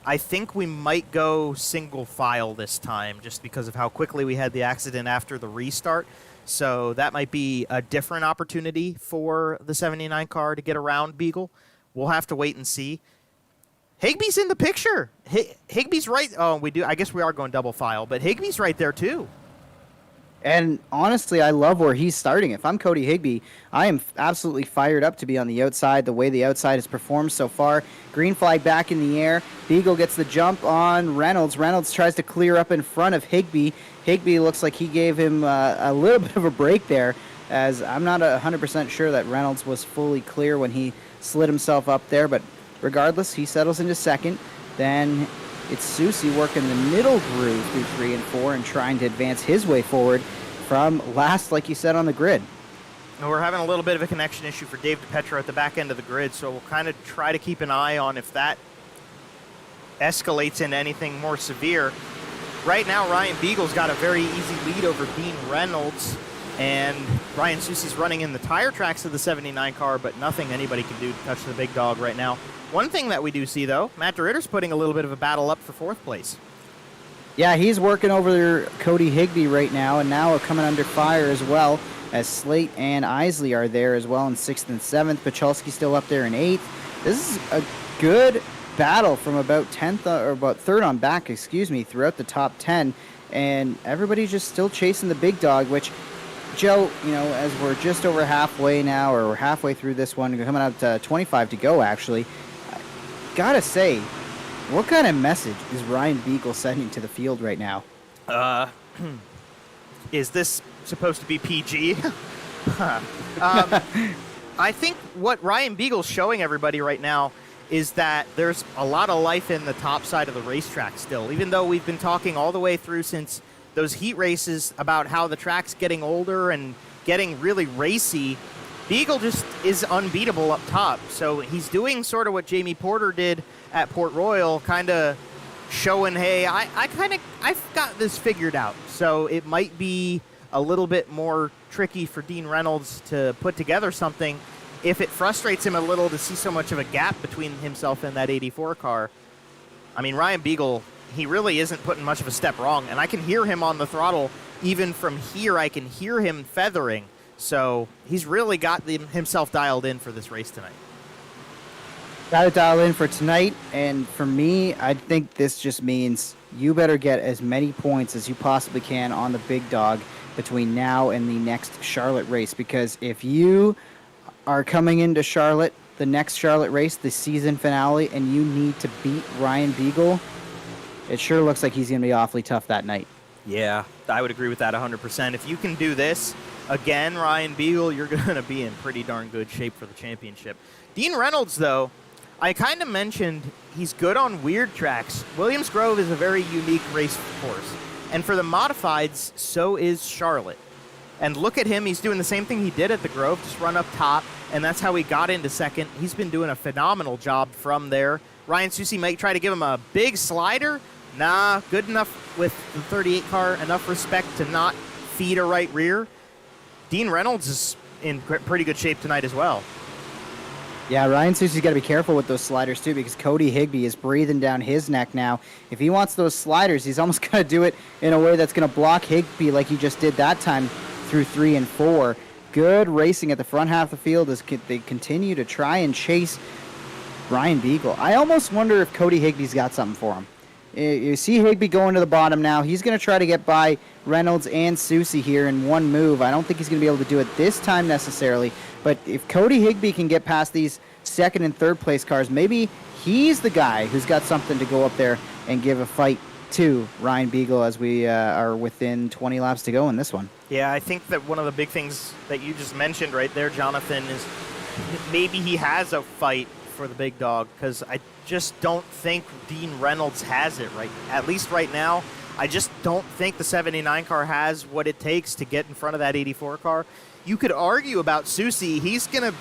I think we might go single file this time just because of how quickly we had the accident after the restart. So that might be a different opportunity for the 79 car to get around Beagle. We'll have to wait and see. Higbee's in the picture. Higbee's right. Oh, we do. I guess we are going double file, but Higbee's right there too. And honestly, I love where he's starting. If I'm Cody Higbee, I am absolutely fired up to be on the outside, the way the outside has performed so far. Green flag back in the air. Beagle gets the jump on Reynolds. Reynolds tries to clear up in front of Higbee. Higbee looks like he gave him a little bit of a break there, as I'm not 100% sure that Reynolds was fully clear when he slid himself up there. But regardless, he settles into second. Then it's Susie working the middle groove through 3 and 4 and trying to advance his way forward from last, like you said, on the grid. And we're having a little bit of a connection issue for Dave DePetro at the back end of the grid, so we'll kind of try to keep an eye on if that escalates into anything more severe. Right now, Ryan Beagle's got a very easy lead over Dean Reynolds, and Ryan Susie's running in the tire tracks of the 79 car, but nothing anybody can do to touch the big dog right now. One thing that we do see, though, Matt DeRitter's putting a little bit of a battle up for 4th place. Yeah, he's working over Cody Higbee right now, and now coming under fire as well, as Slate and Isley are there as well in 6th and 7th. Pachalski still up there in 8th. This is a good battle from about 10th, or about 3rd on back, throughout the top 10, and everybody's just still chasing the big dog, which, Joe, as we're just over halfway now, or we're halfway through this one, coming up to 25 to go, actually, gotta say, what kind of message is Ryan Beagle sending to the field right now? Is this supposed to be PG? I think what Ryan Beagle's showing everybody right now is that there's a lot of life in the top side of the racetrack still, even though we've been talking all the way through since those heat races about how the track's getting older and getting really racy. Beagle just is unbeatable up top. So he's doing sort of what Jamie Porter did at Port Royal, kind of showing, hey, I've got this figured out. So it might be a little bit more tricky for Dean Reynolds to put together something if it frustrates him a little to see so much of a gap between himself and that 84 car. I mean, Ryan Beagle, he really isn't putting much of a step wrong, and I can hear him on the throttle. Even from here, I can hear him feathering. So he's really got himself dialed in for this race tonight. Got to dial in for tonight, and for me, I think this just means you better get as many points as you possibly can on the big dog between now and the next Charlotte race, because if you are coming into Charlotte, the next Charlotte race, the season finale, and you need to beat Ryan Beagle, it sure looks like he's going to be awfully tough that night. Yeah, I would agree with that 100%. If you can do this, again, Ryan Beagle, you're going to be in pretty darn good shape for the championship. Dean Reynolds, though, I kind of mentioned he's good on weird tracks. Williams Grove is a very unique race course. And for the modifieds, so is Charlotte. And look at him. He's doing the same thing he did at the Grove, just run up top, and that's how he got into second. He's been doing a phenomenal job from there. Ryan Susie might try to give him a big slider. Nah, good enough with the 38 car, enough respect to not feed a right rear. Dean Reynolds is in pretty good shape tonight as well. Yeah, Ryan Susie's got to be careful with those sliders too, because Cody Higbee is breathing down his neck now. If he wants those sliders, he's almost going to do it in a way that's going to block Higbee like he just did that time through 3 and 4. Good racing at the front half of the field as they continue to try and chase Ryan Beagle. I almost wonder if Cody Higbee's got something for him. You see Higbee going to the bottom now. He's going to try to get by Reynolds and Susie here in one move. I don't think he's going to be able to do it this time necessarily. But if Cody Higbee can get past these second and third place cars, maybe he's the guy who's got something to go up there and give a fight to Ryan Beagle as we are within 20 laps to go in this one. Yeah, I think that one of the big things that you just mentioned right there, Jonathan, is maybe he has a fight for the big dog, because I just don't think Dean Reynolds has it right. At least right now, I just don't think the 79 car has what it takes to get in front of that 84 car. You could argue about Susie. He's gonna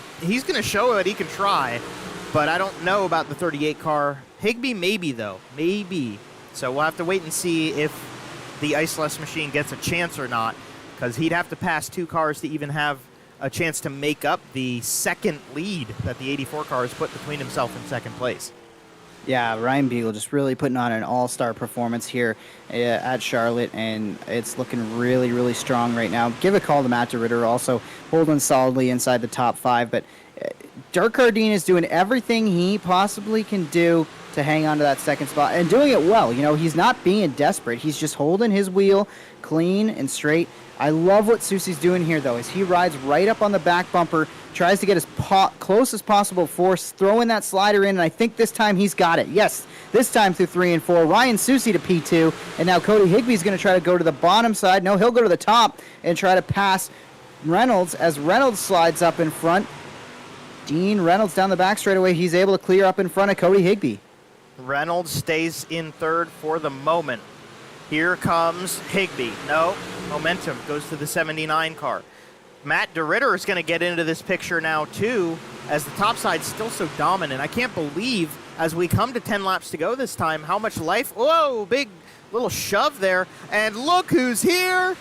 show that he can try, but I don't know about the 38 car. Higbee maybe though, maybe. So we'll have to wait and see if the Iceless machine gets a chance or not, because he'd have to pass 2 cars to even have a chance to make up the second lead that the 84 car has put between himself and second place. Yeah, Ryan Beagle just really putting on an all-star performance here at Charlotte, and it's looking really, really strong right now. Give a call to Matt DeRitter, also holding solidly inside the top 5, but Dirk Cardine is doing everything he possibly can do to hang on to that second spot and doing it well. You know, he's not being desperate. He's just holding his wheel clean and straight. I love what Susie's doing here, though, as he rides right up on the back bumper, tries to get as close as possible before throwing that slider in, and I think this time he's got it. Yes, this time through 3 and 4. Ryan Susie to P2, and now Cody Higby's going to try to go to the bottom side. No, he'll go to the top and try to pass Reynolds as Reynolds slides up in front. Dean Reynolds down the back straightaway. He's able to clear up in front of Cody Higby. Reynolds stays in third for the moment. Here comes Higby. No, momentum goes to the 79 car. Matt DeRitter is going to get into this picture now, too, as the top side's still so dominant. I can't believe, as we come to 10 laps to go this time, how much life. Whoa, big little shove there. And look who's here.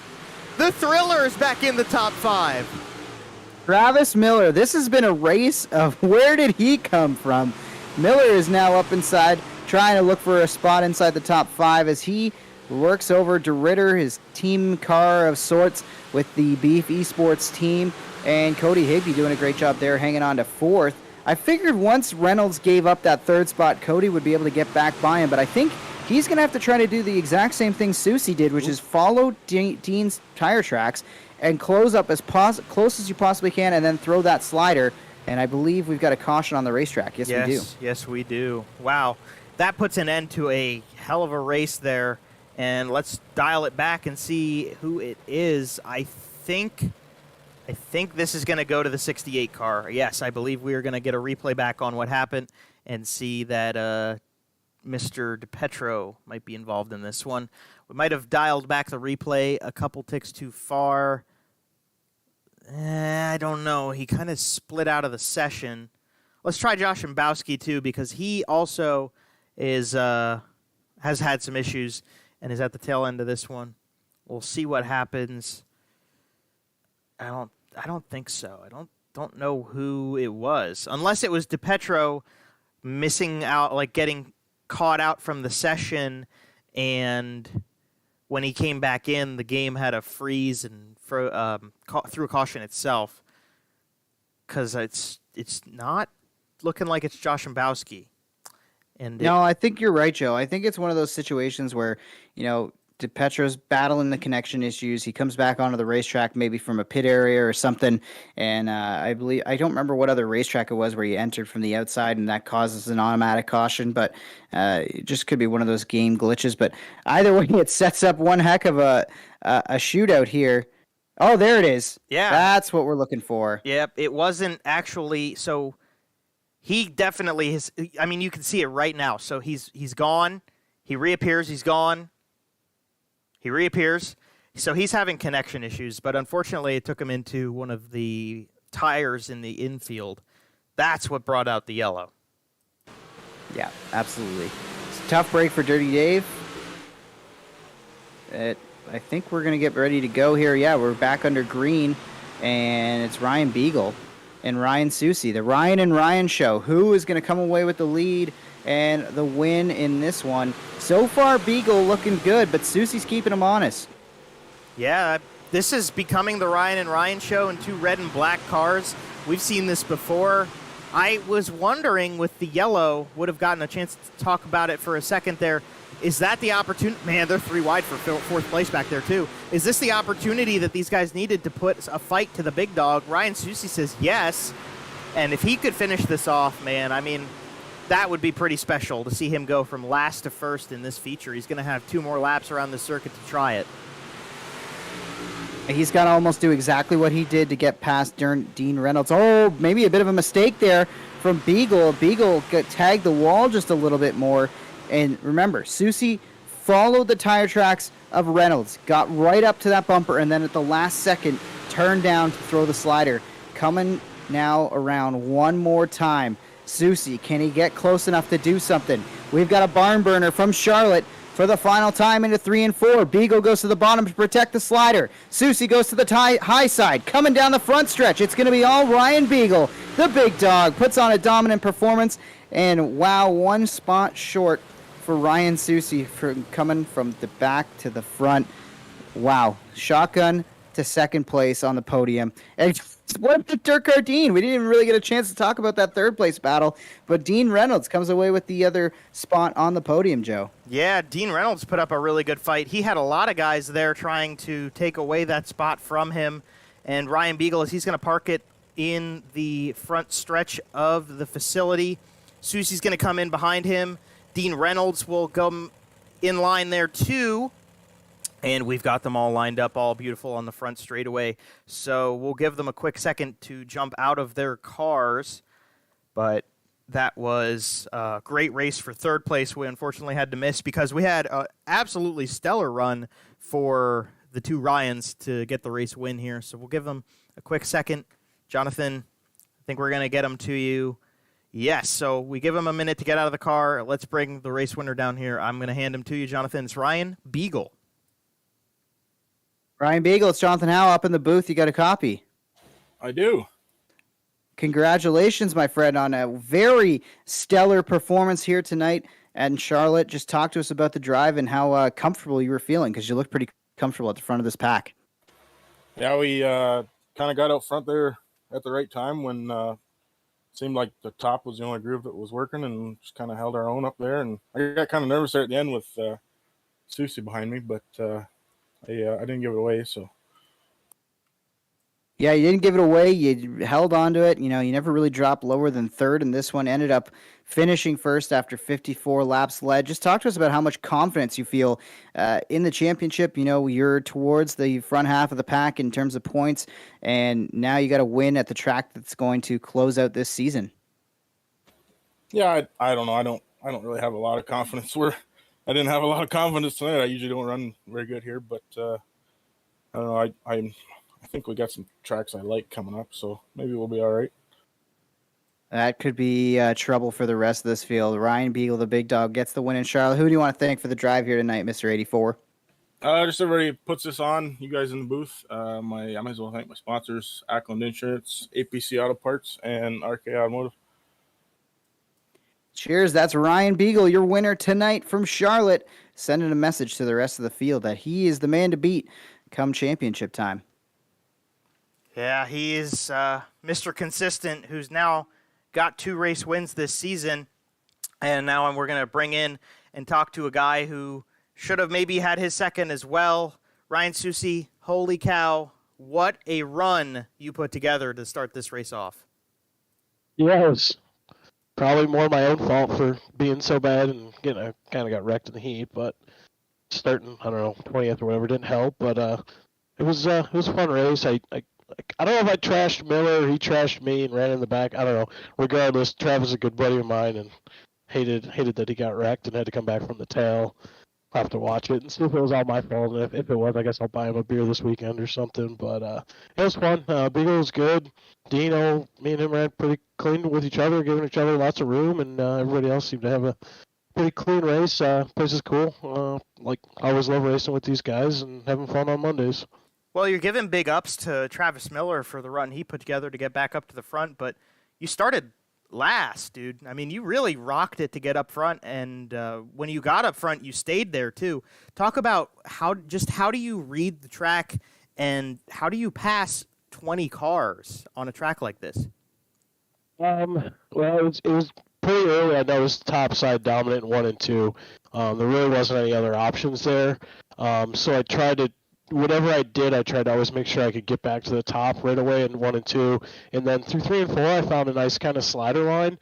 The Thriller is back in the top 5. Travis Miller. This has been a race of where did he come from? Miller is now up inside, trying to look for a spot inside the top 5 as he works over DeRitter, his team car of sorts, with the Beef Esports team, and Cody Higby doing a great job there, hanging on to 4th. I figured once Reynolds gave up that 3rd spot, Cody would be able to get back by him, but I think he's going to have to try to do the exact same thing Susie did, which is follow Dean's tire tracks and close up as close as you possibly can, and then throw that slider. And I believe we've got a caution on the racetrack. Yes, we do. Yes, we do. Wow. That puts an end to a hell of a race there. And let's dial it back and see who it is. I think this is going to go to the 68 car. Yes, I believe we are going to get a replay back on what happened and see that Mr. DiPetro might be involved in this one. We might have dialed back the replay a couple ticks too far. I don't know. He kind of split out of the session. Let's try Josh Mbowski, too, because he also is has had some issues and is at the tail end of this one. We'll see what happens. I don't think so. I don't know who it was. Unless it was DiPetro missing out, like getting caught out from the session, and when he came back in, the game had a freeze and threw a caution itself, because it's not looking like it's Josh Mbowski. And no, I think you're right, Joe. I think it's one of those situations where, you know, DiPetro's battling the connection issues. He comes back onto the racetrack, maybe from a pit area or something. And I don't remember what other racetrack it was where he entered from the outside and that causes an automatic caution, but it just could be one of those game glitches. But either way, it sets up one heck of a shootout here. Oh, there it is. Yeah. That's what we're looking for. Yep. It wasn't actually, so he definitely has, I mean, you can see it right now. So he's gone. He reappears. He's gone. He reappears. So he's having connection issues, but unfortunately it took him into one of the tires in the infield. That's what brought out the yellow. Yeah, absolutely. It's a tough break for Dirty Dave. I think we're going to get ready to go here. Yeah, we're back under green, and it's Ryan Beagle and Ryan Susie. The Ryan and Ryan show. Who is going to come away with the lead and the win in this one? So far, Beagle looking good, but Susie's keeping him honest. Yeah, this is becoming the Ryan and Ryan show in 2 red and black cars. We've seen this before. I was wondering with the yellow, would have gotten a chance to talk about it for a second there. Is that the opportunity? Man, they're 3 wide for 4th place back there, too. Is this the opportunity that these guys needed to put a fight to the big dog? Ryan Susie says yes. And if he could finish this off, man, I mean, that would be pretty special to see him go from last to first in this feature. He's going to have 2 more laps around the circuit to try it. He's got to almost do exactly what he did to get past Dean Reynolds. Oh, maybe a bit of a mistake there from Beagle. Beagle got tagged the wall just a little bit more. And remember, Susie followed the tire tracks of Reynolds, got right up to that bumper, and then at the last second turned down to throw the slider. Coming now around one more time. Susie, can he get close enough to do something? We've got a barn burner from Charlotte for the final time into 3 and 4. Beagle goes to the bottom to protect the slider. Susie goes to the high side. Coming down the front stretch, it's going to be all Ryan Beagle. The big dog puts on a dominant performance. And wow, 1 spot short for Ryan Susie for coming from the back to the front. Wow. Shotgun to second place on the podium. And what about Dirk Dean? We didn't even really get a chance to talk about that third place battle, but Dean Reynolds comes away with the other spot on the podium, Joe. Yeah, Dean Reynolds put up a really good fight. He had a lot of guys there trying to take away that spot from him. And Ryan Beagle, as he's going to park it in the front stretch of the facility. Susie's going to come in behind him. Dean Reynolds will come in line there too. And we've got them all lined up, all beautiful on the front straightaway. So we'll give them a quick second to jump out of their cars. But that was a great race for third place. We unfortunately had to miss because we had an absolutely stellar run for the two Ryans to get the race win here. So we'll give them a quick second. Jonathan, I think we're going to get them to you. Yes, so we give him a minute to get out of the car. Let's bring the race winner down here. I'm going to hand him to you, Jonathan. It's Ryan Beagle. Ryan Beagle, it's Jonathan Howe up in the booth. You got a copy? I do. Congratulations, my friend, on a very stellar performance here tonight in Charlotte. Just talk to us about the drive and how comfortable you were feeling, because you looked pretty comfortable at the front of this pack. Yeah, we kind of got out front there at the right time when it seemed like the top was the only groove that was working, and just kind of held our own up there. And I got kind of nervous there at the end with Susie behind me, but I didn't give it away. So yeah, you didn't give it away. You held on to it. You know, you never really dropped lower than third, and this one ended up finishing first after 54 laps led. Just talk to us about how much confidence you feel in the championship. You know, you're towards the front half of the pack in terms of points, and now you got to win at the track that's going to close out this season. Yeah, I don't know. I don't really have a lot of confidence. I didn't have a lot of confidence tonight. I usually don't run very good here, but I don't know. I think we got some tracks I like coming up, so maybe we'll be all right. That could be trouble for the rest of this field. Ryan Beagle, the big dog, gets the win in Charlotte. Who do you want to thank for the drive here tonight, Mr. 84? Just everybody puts this on. You guys in the booth. I might as well thank my sponsors: Ackland Insurance, APC Auto Parts, and RK Automotive. Cheers. That's Ryan Beagle, your winner tonight from Charlotte, sending a message to the rest of the field that he is the man to beat come championship time. Yeah, he is Mr. Consistent, who's now got 2 race wins this season. And now we're going to bring in and talk to a guy who should have maybe had his second as well. Ryan Susie, holy cow, what a run you put together to start this race off. Yeah, it was probably more my own fault for being so bad and I kind of got wrecked in the heat, but starting, I don't know, 20th or whatever didn't help, but it was a fun race. I don't know if I trashed Miller or he trashed me and ran in the back. I don't know. Regardless, Travis is a good buddy of mine and hated that he got wrecked and had to come back from the tail. I'll have to watch it and see if it was all my fault. And if it was, I guess I'll buy him a beer this weekend or something. But it was fun. Beagle was good. Dino, me and him ran pretty clean with each other, giving each other lots of room, and everybody else seemed to have a pretty clean race. Place is cool. I always love racing with these guys and having fun on Mondays. Well, you're giving big ups to Travis Miller for the run he put together to get back up to the front, but you started last, dude. I mean, you really rocked it to get up front, and when you got up front, you stayed there too. Talk about how do you read the track, and how do you pass 20 cars on a track like this? Well, it was pretty early. I noticed top side dominant in 1 and 2. There really wasn't any other options there, so I tried to. Whatever I did, I tried to always make sure I could get back to the top right away in 1 and 2. And then through 3 and 4, I found a nice kind of slider line.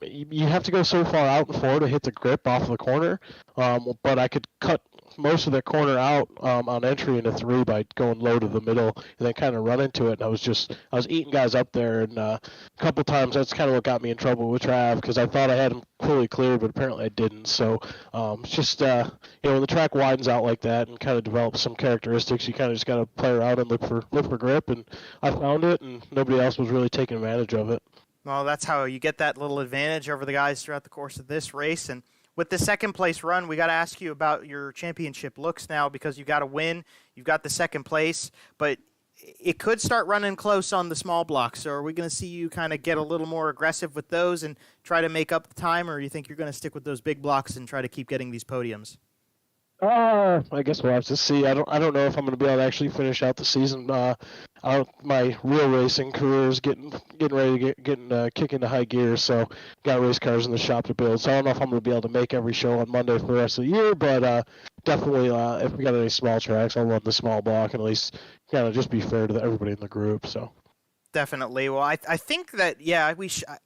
You have to go so far out and forward to hit the grip off of the corner. But I could cut most of the corner out on entry into 3 by going low to the middle and then kind of run into it. And I was eating guys up there, and a couple times that's kind of what got me in trouble with Trav, because I thought I had him fully cleared, but apparently I didn't. So it's just when the track widens out like that and kind of develops some characteristics, you kind of just got to play around and look for grip. And I found it, and nobody else was really taking advantage of it. Well, that's how you get that little advantage over the guys throughout the course of this race. And with the second place run, we got to ask you about your championship looks now, because you've got to win. You've got the second place, but it could start running close on the small blocks. So are we going to see you kind of get a little more aggressive with those and try to make up the time, or do you think you're going to stick with those big blocks and try to keep getting these podiums? I guess we'll have to see. I don't know if I'm going to be able to actually finish out the season. My real racing career is getting ready to kick into high gear. So got race cars in the shop to build. So I don't know if I'm going to be able to make every show on Monday for the rest of the year. But definitely, if we got any small tracks, I'll run the small block and at least kind of just be fair to everybody in the group. So. Definitely. Well, I think that, yeah,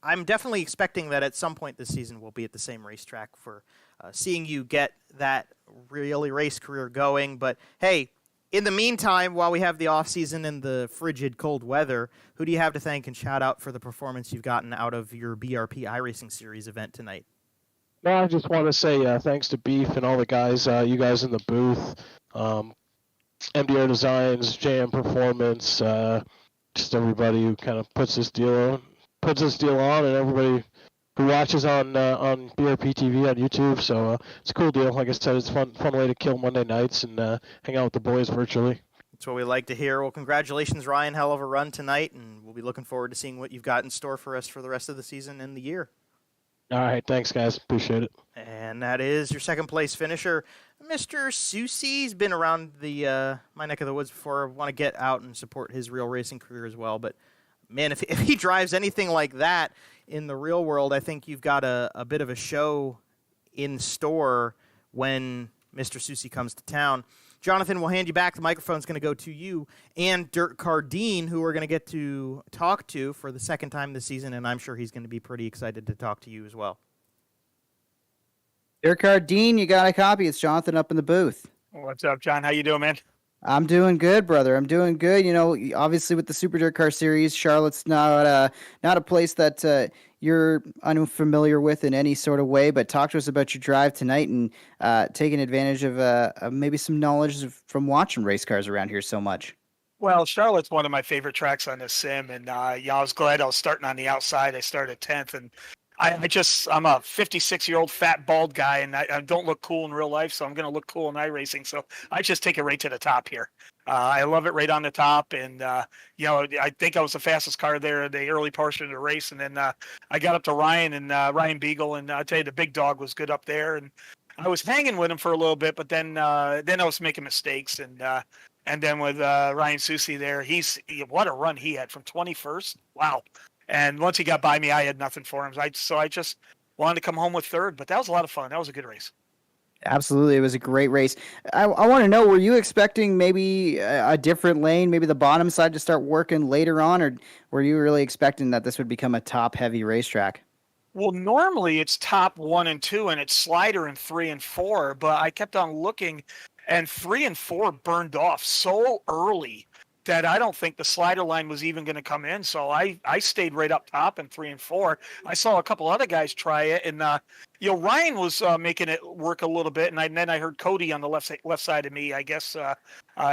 I'm definitely expecting that at some point this season we'll be at the same racetrack for seeing you get that really race career going. But hey, in the meantime, while we have the off season and the frigid cold weather, who do you have to thank and shout out for the performance you've gotten out of your BRP iRacing Series event tonight? No, I just want to say thanks to Beef and all the guys, you guys in the booth, MDR Designs, JM Performance, just everybody who kind of puts this deal on, and everybody who watches on BRPtv on YouTube. So it's a cool deal. Like I said, it's a fun way to kill Monday nights and hang out with the boys virtually. That's what we like to hear. Well, congratulations, Ryan. Hell of a run tonight, and we'll be looking forward to seeing what you've got in store for us for the rest of the season and the year. All right, thanks, guys. Appreciate it. And that is your second place finisher, Mr. Susie's been around the my neck of the woods before. I want to get out and support his real racing career as well. But, man, if he drives anything like that in the real world, I think you've got a bit of a show in store when Mr. Susie comes to town. Jonathan, we'll hand you back. The microphone's going to go to you and Dirk Cardine, who we're going to get to talk to for the second time this season, and I'm sure he's going to be pretty excited to talk to you as well. Dirk Cardine, you got a copy. It's Jonathan up in the booth. What's up, John? How you doing, man? I'm doing good, brother. I'm doing good. You know, obviously with the Super Dirt Car Series, Charlotte's not a place that you're unfamiliar with in any sort of way. But talk to us about your drive tonight and taking advantage of maybe some knowledge from watching race cars around here so much. Well, Charlotte's one of my favorite tracks on this sim, and I was glad I was starting on the outside. I started 10th, and I'm a 56-year-old fat bald guy, and I don't look cool in real life, so I'm going to look cool in iRacing. So I just take it right to the top here. I love it right on the top, and I think I was the fastest car there in the early portion of the race, and then I got up to Ryan and Ryan Beagle, and I tell you, the big dog was good up there, and I was hanging with him for a little bit, but then I was making mistakes, and then with Ryan Susie there, what a run he had from 21st. Wow. And once he got by me, I had nothing for him. So I just wanted to come home with third, but that was a lot of fun. That was a good race. Absolutely. It was a great race. I want to know, were you expecting maybe a different lane, maybe the bottom side to start working later on, or were you really expecting that this would become a top-heavy racetrack? Well, normally it's top 1 and 2, and it's slider in 3 and 4, but I kept on looking, and 3 and 4 burned off so early that I don't think the slider line was even going to come in. So I stayed right up top in 3 and 4. I saw a couple other guys try it, and Ryan was making it work a little bit, and then I heard Cody on the left side of me. I guess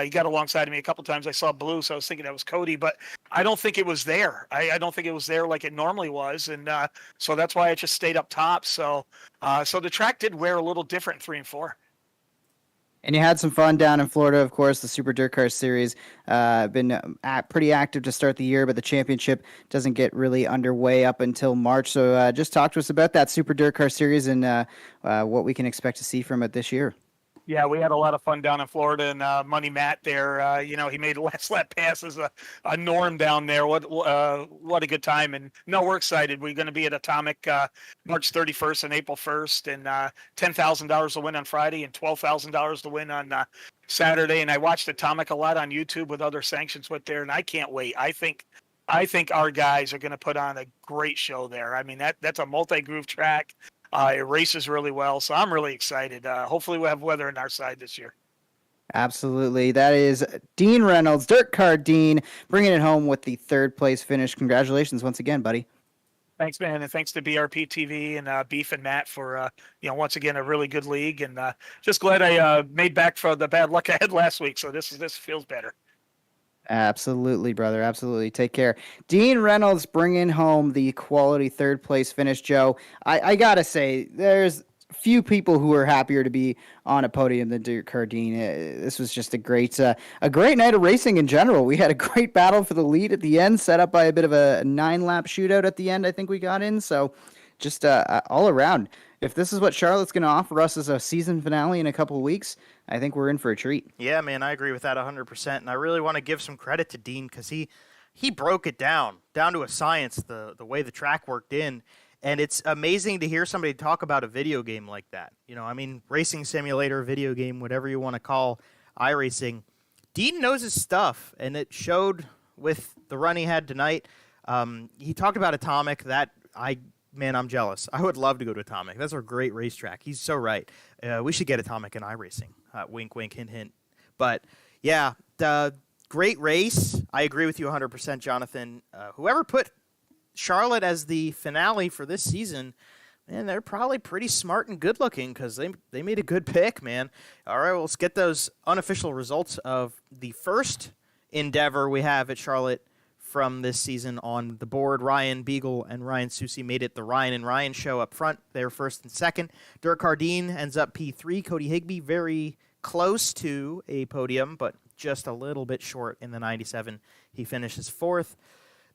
he got alongside of me a couple times. I saw blue, so I was thinking that was Cody, but I don't think it was there. I don't think it was there like it normally was, and so that's why I just stayed up top. So the track did wear a little different in 3 and 4. And you had some fun down in Florida, of course. The Super Dirt Car Series been pretty active to start the year, but the championship doesn't get really underway up until March. So just talk to us about that Super Dirt Car Series and what we can expect to see from it this year. Yeah, we had a lot of fun down in Florida, and Money Matt there, he made last lap passes a norm down there. What a good time. And no, we're excited. We're going to be at Atomic March 31st and April 1st, and $10,000 to win on Friday and $12,000 to win on Saturday. And I watched Atomic a lot on YouTube with other sanctions with there, and I can't wait. I think our guys are going to put on a great show there. I mean, that's a multi-groove track. It races really well, so I'm really excited. Hopefully we'll have weather on our side this year. Absolutely. That is Dean Reynolds, Dirt Car Dean, bringing it home with the third place finish. Congratulations once again, buddy. Thanks, man, and thanks to BRPtv and Beef and Matt for once again a really good league, and just glad I made back for the bad luck I had last week. So this feels better. Absolutely, brother. Absolutely. Take care. Dean Reynolds bringing home the quality third place finish, Joe. I got to say, there's few people who are happier to be on a podium than Dirt Car Dean. This was just a great night of racing in general. We had a great battle for the lead at the end, set up by a bit of a 9-lap shootout at the end, I think we got in. So just all around, if this is what Charlotte's going to offer us as a season finale in a couple of weeks, I think we're in for a treat. Yeah, man, I agree with that 100%. And I really want to give some credit to Dean because he broke it down to a science, the way the track worked in. And it's amazing to hear somebody talk about a video game like that. You know, I mean, racing simulator, video game, whatever you want to call iRacing. Dean knows his stuff, and it showed with the run he had tonight. He talked about Atomic. Man, I'm jealous. I would love to go to Atomic. That's a great racetrack. He's so right. We should get Atomic in iRacing. Wink, wink, hint, hint. But, yeah, great race. I agree with you 100%, Jonathan. Whoever put Charlotte as the finale for this season, man, they're probably pretty smart and good-looking because they made a good pick, man. All right, well, let's get those unofficial results of the first endeavor we have at Charlotte from this season on the board. Ryan Beagle and Ryan Susi made it the Ryan and Ryan show up front. They're first and second. Dirk Hardeen ends up P3. Cody Higbee very close to a podium, but just a little bit short in the 97. He finishes fourth.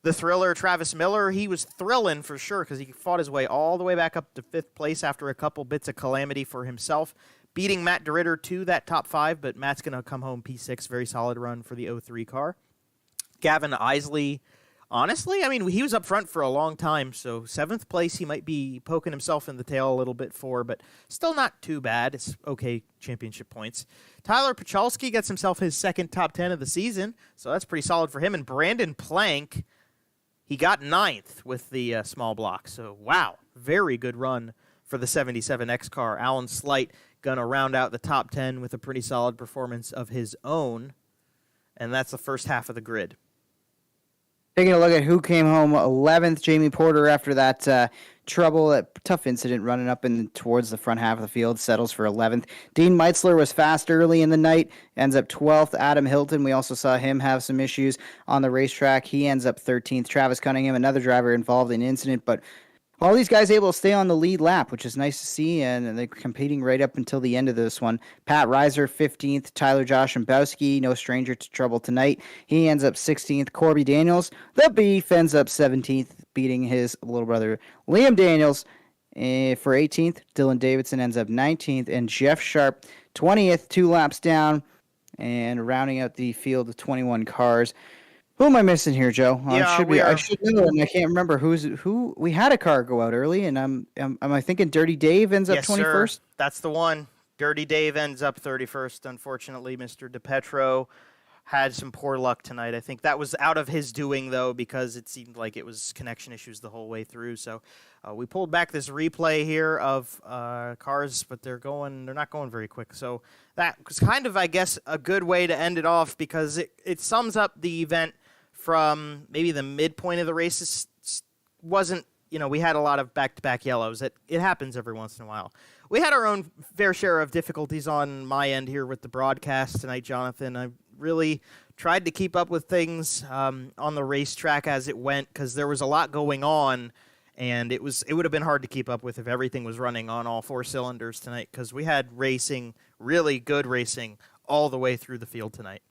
The thriller, Travis Miller, he was thrilling for sure because he fought his way all the way back up to fifth place after a couple bits of calamity for himself, beating Matt DeRitter to that top five, but Matt's going to come home P6. Very solid run for the 03 car. Gavin Isley, honestly, I mean, he was up front for a long time, so seventh place he might be poking himself in the tail a little bit for, but still not too bad. It's okay championship points. Tyler Pachalski gets himself his second top 10 of the season, so that's pretty solid for him. And Brandon Plank, he got ninth with the small block, so wow, very good run for the 77X car. Alan Slight going to round out the top 10 with a pretty solid performance of his own, and that's the first half of the grid. Taking a look at who came home 11th, Jamie Porter, after that that tough incident running up towards the front half of the field, settles for 11th. Dean Meitzler was fast early in the night, ends up 12th. Adam Hilton, we also saw him have some issues on the racetrack. He ends up 13th. Travis Cunningham, another driver involved in the incident, but all these guys able to stay on the lead lap, which is nice to see, and they're competing right up until the end of this one. Pat Reiser, 15th. Tyler Joshambowski, no stranger to trouble tonight. He ends up 16th. Corby Daniels, the Beef, ends up 17th, beating his little brother Liam Daniels for 18th. Dylan Davidson ends up 19th, and Jeff Sharp, 20th, 2 laps down, and rounding out the field of 21 cars. Who am I missing here, Joe? Yeah, I should know, and I can't remember who. We had a car go out early, and am I thinking Dirty Dave ends up 21st? Sir. That's the one. Dirty Dave ends up 31st. Unfortunately, Mr. DePetro had some poor luck tonight. I think that was out of his doing, though, because it seemed like it was connection issues the whole way through. So we pulled back this replay here of cars, but they're not going very quick. So that was kind of, I guess, a good way to end it off because it sums up the event from maybe the midpoint of the race. Wasn't, we had a lot of back-to-back yellows. It happens every once in a while. We had our own fair share of difficulties on my end here with the broadcast tonight, Jonathan. I really tried to keep up with things on the racetrack as it went because there was a lot going on, and it would have been hard to keep up with if everything was running on all 4 cylinders tonight because we had racing, really good racing, all the way through the field tonight.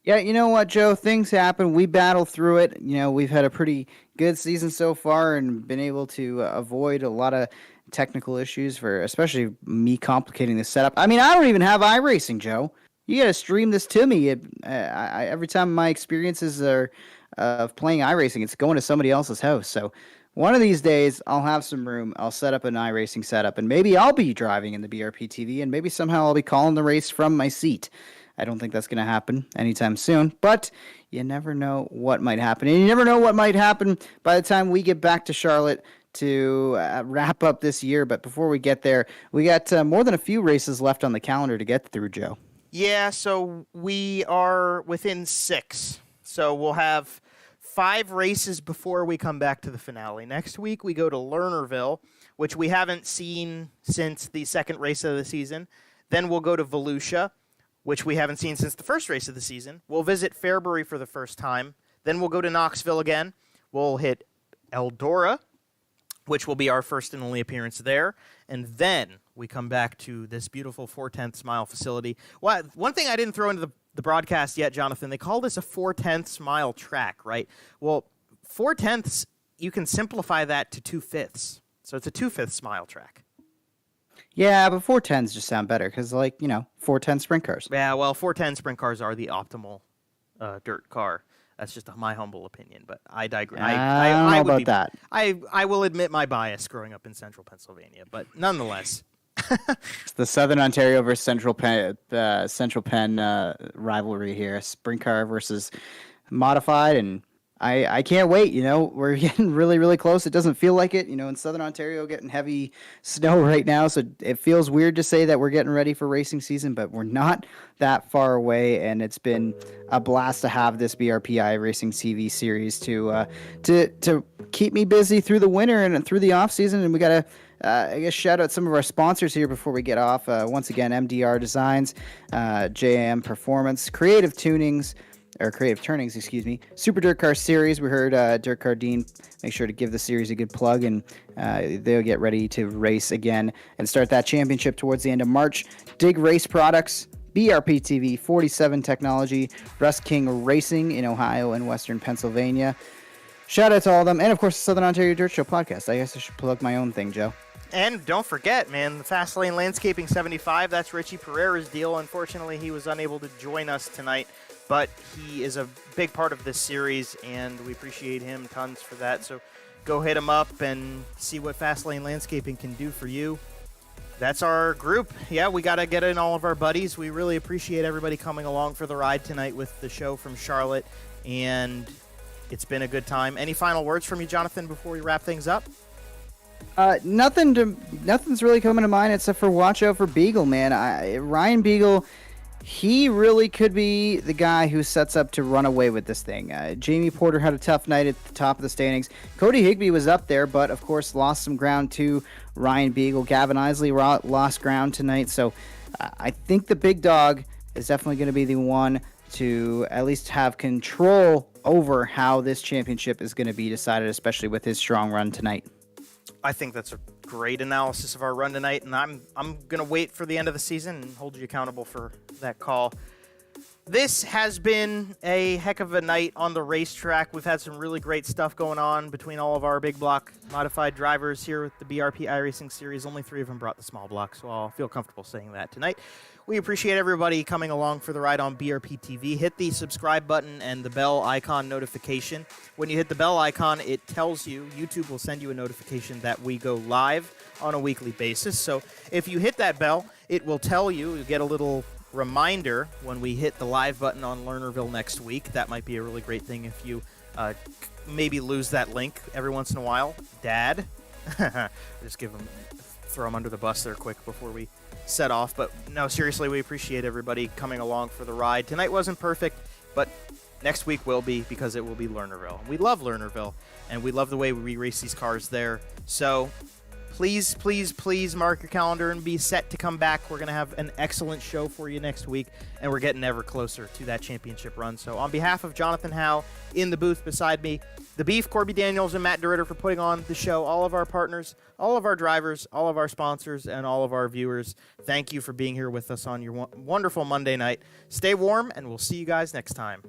Yeah, you know what, Joe? Things happen. We battle through it. We've had a pretty good season so far and been able to avoid a lot of technical issues for especially me complicating the setup. I mean, I don't even have iRacing, Joe. You got to stream this to me. Every time my experiences are of playing iRacing, it's going to somebody else's house. So one of these days, I'll have some room. I'll set up an iRacing setup, and maybe I'll be driving in the BRPtv, and maybe somehow I'll be calling the race from my seat. I don't think that's going to happen anytime soon, but you never know what might happen. And you never know what might happen by the time we get back to Charlotte to wrap up this year. But before we get there, we got more than a few races left on the calendar to get through, Joe. Yeah, so we are within 6. So we'll have 5 races before we come back to the finale. Next week, we go to Lernerville, which we haven't seen since the second race of the season. Then we'll go to Volusia, which we haven't seen since the first race of the season. We'll visit Fairbury for the first time. Then we'll go to Knoxville again. We'll hit Eldora, which will be our first and only appearance there. And then we come back to this beautiful 4/10 mile facility. Well, one thing I didn't throw into the broadcast yet, Jonathan, they call this a 4/10 mile track, right? Well, 4/10, you can simplify that to 2/5. So it's a 2/5 mile track. Yeah, but 410s just sound better because, 410 sprint cars. Yeah, well, 410 sprint cars are the optimal dirt car. That's just my humble opinion, but I digress. I don't know about that. I will admit my bias growing up in central Pennsylvania, but nonetheless. It's the Southern Ontario versus Central Penn rivalry here. Sprint car versus modified, and I can't wait. We're getting really, really close. It doesn't feel like it. In Southern Ontario, getting heavy snow right now, so it feels weird to say that we're getting ready for racing season, but we're not that far away, and it's been a blast to have this BRP iRacing TV series to keep me busy through the winter and through the off season. And we got to, I guess, shout out some of our sponsors here before we get off. Once again, MDR Designs, JAM Performance, Creative Turnings, Super Dirt Car Series. We heard Dirt Car Dean make sure to give the series a good plug, and they'll get ready to race again and start that championship towards the end of March. Dig Race Products, BRPtv, 47 Technology, Russ King Racing in Ohio and Western Pennsylvania. Shout out to all of them. And, of course, the Southern Ontario Dirt Show podcast. I guess I should plug my own thing, Joe. And don't forget, man, the Fast Lane Landscaping 75, that's Richie Pereira's deal. Unfortunately, he was unable to join us tonight, but he is a big part of this series, and we appreciate him tons for that. So go hit him up and see what Fast Lane Landscaping can do for you. That's our group. Yeah, we got to get in all of our buddies. We really appreciate everybody coming along for the ride tonight with the show from Charlotte, and it's been a good time. Any final words from you, Jonathan, before we wrap things up? Nothing's really coming to mind except for watch out for Beagle, man. Ryan Beagle, he really could be the guy who sets up to run away with this thing. Jamie Porter had a tough night at the top of the standings. Cody Higbee was up there, but of course lost some ground to Ryan Beagle. Gavin Isley lost ground tonight, so I think the big dog is definitely going to be the one to at least have control over how this championship is going to be decided, especially with his strong run tonight. I think that's a great analysis of our run tonight, and I'm going to wait for the end of the season and hold you accountable for that call. This has been a heck of a night on the racetrack. We've had some really great stuff going on between all of our big block modified drivers here with the BRP iRacing series. Only 3 of them brought the small block, so I'll feel comfortable saying that tonight. We appreciate everybody coming along for the ride on BRPtv. Hit the subscribe button and the bell icon notification. When you hit the bell icon, it tells you, YouTube will send you a notification that we go live on a weekly basis. So if you hit that bell, it will tell you, you get a little reminder when we hit the live button on Lernerville next week. That might be a really great thing if you maybe lose that link every once in a while. Dad. Just throw him under the bus there quick before we set off. But no, seriously, we appreciate everybody coming along for the ride. Tonight wasn't perfect, but next week will be, because it will be Lernerville. We love Lernerville, and we love the way we race these cars there. So please, please, please mark your calendar and be set to come back. We're going to have an excellent show for you next week, and we're getting ever closer to that championship run. So on behalf of Jonathan Howe in the booth beside me, the Beef, Corby Daniels, and Matt DeRitter for putting on the show, all of our partners, all of our drivers, all of our sponsors, and all of our viewers, thank you for being here with us on your wonderful Monday night. Stay warm, and we'll see you guys next time.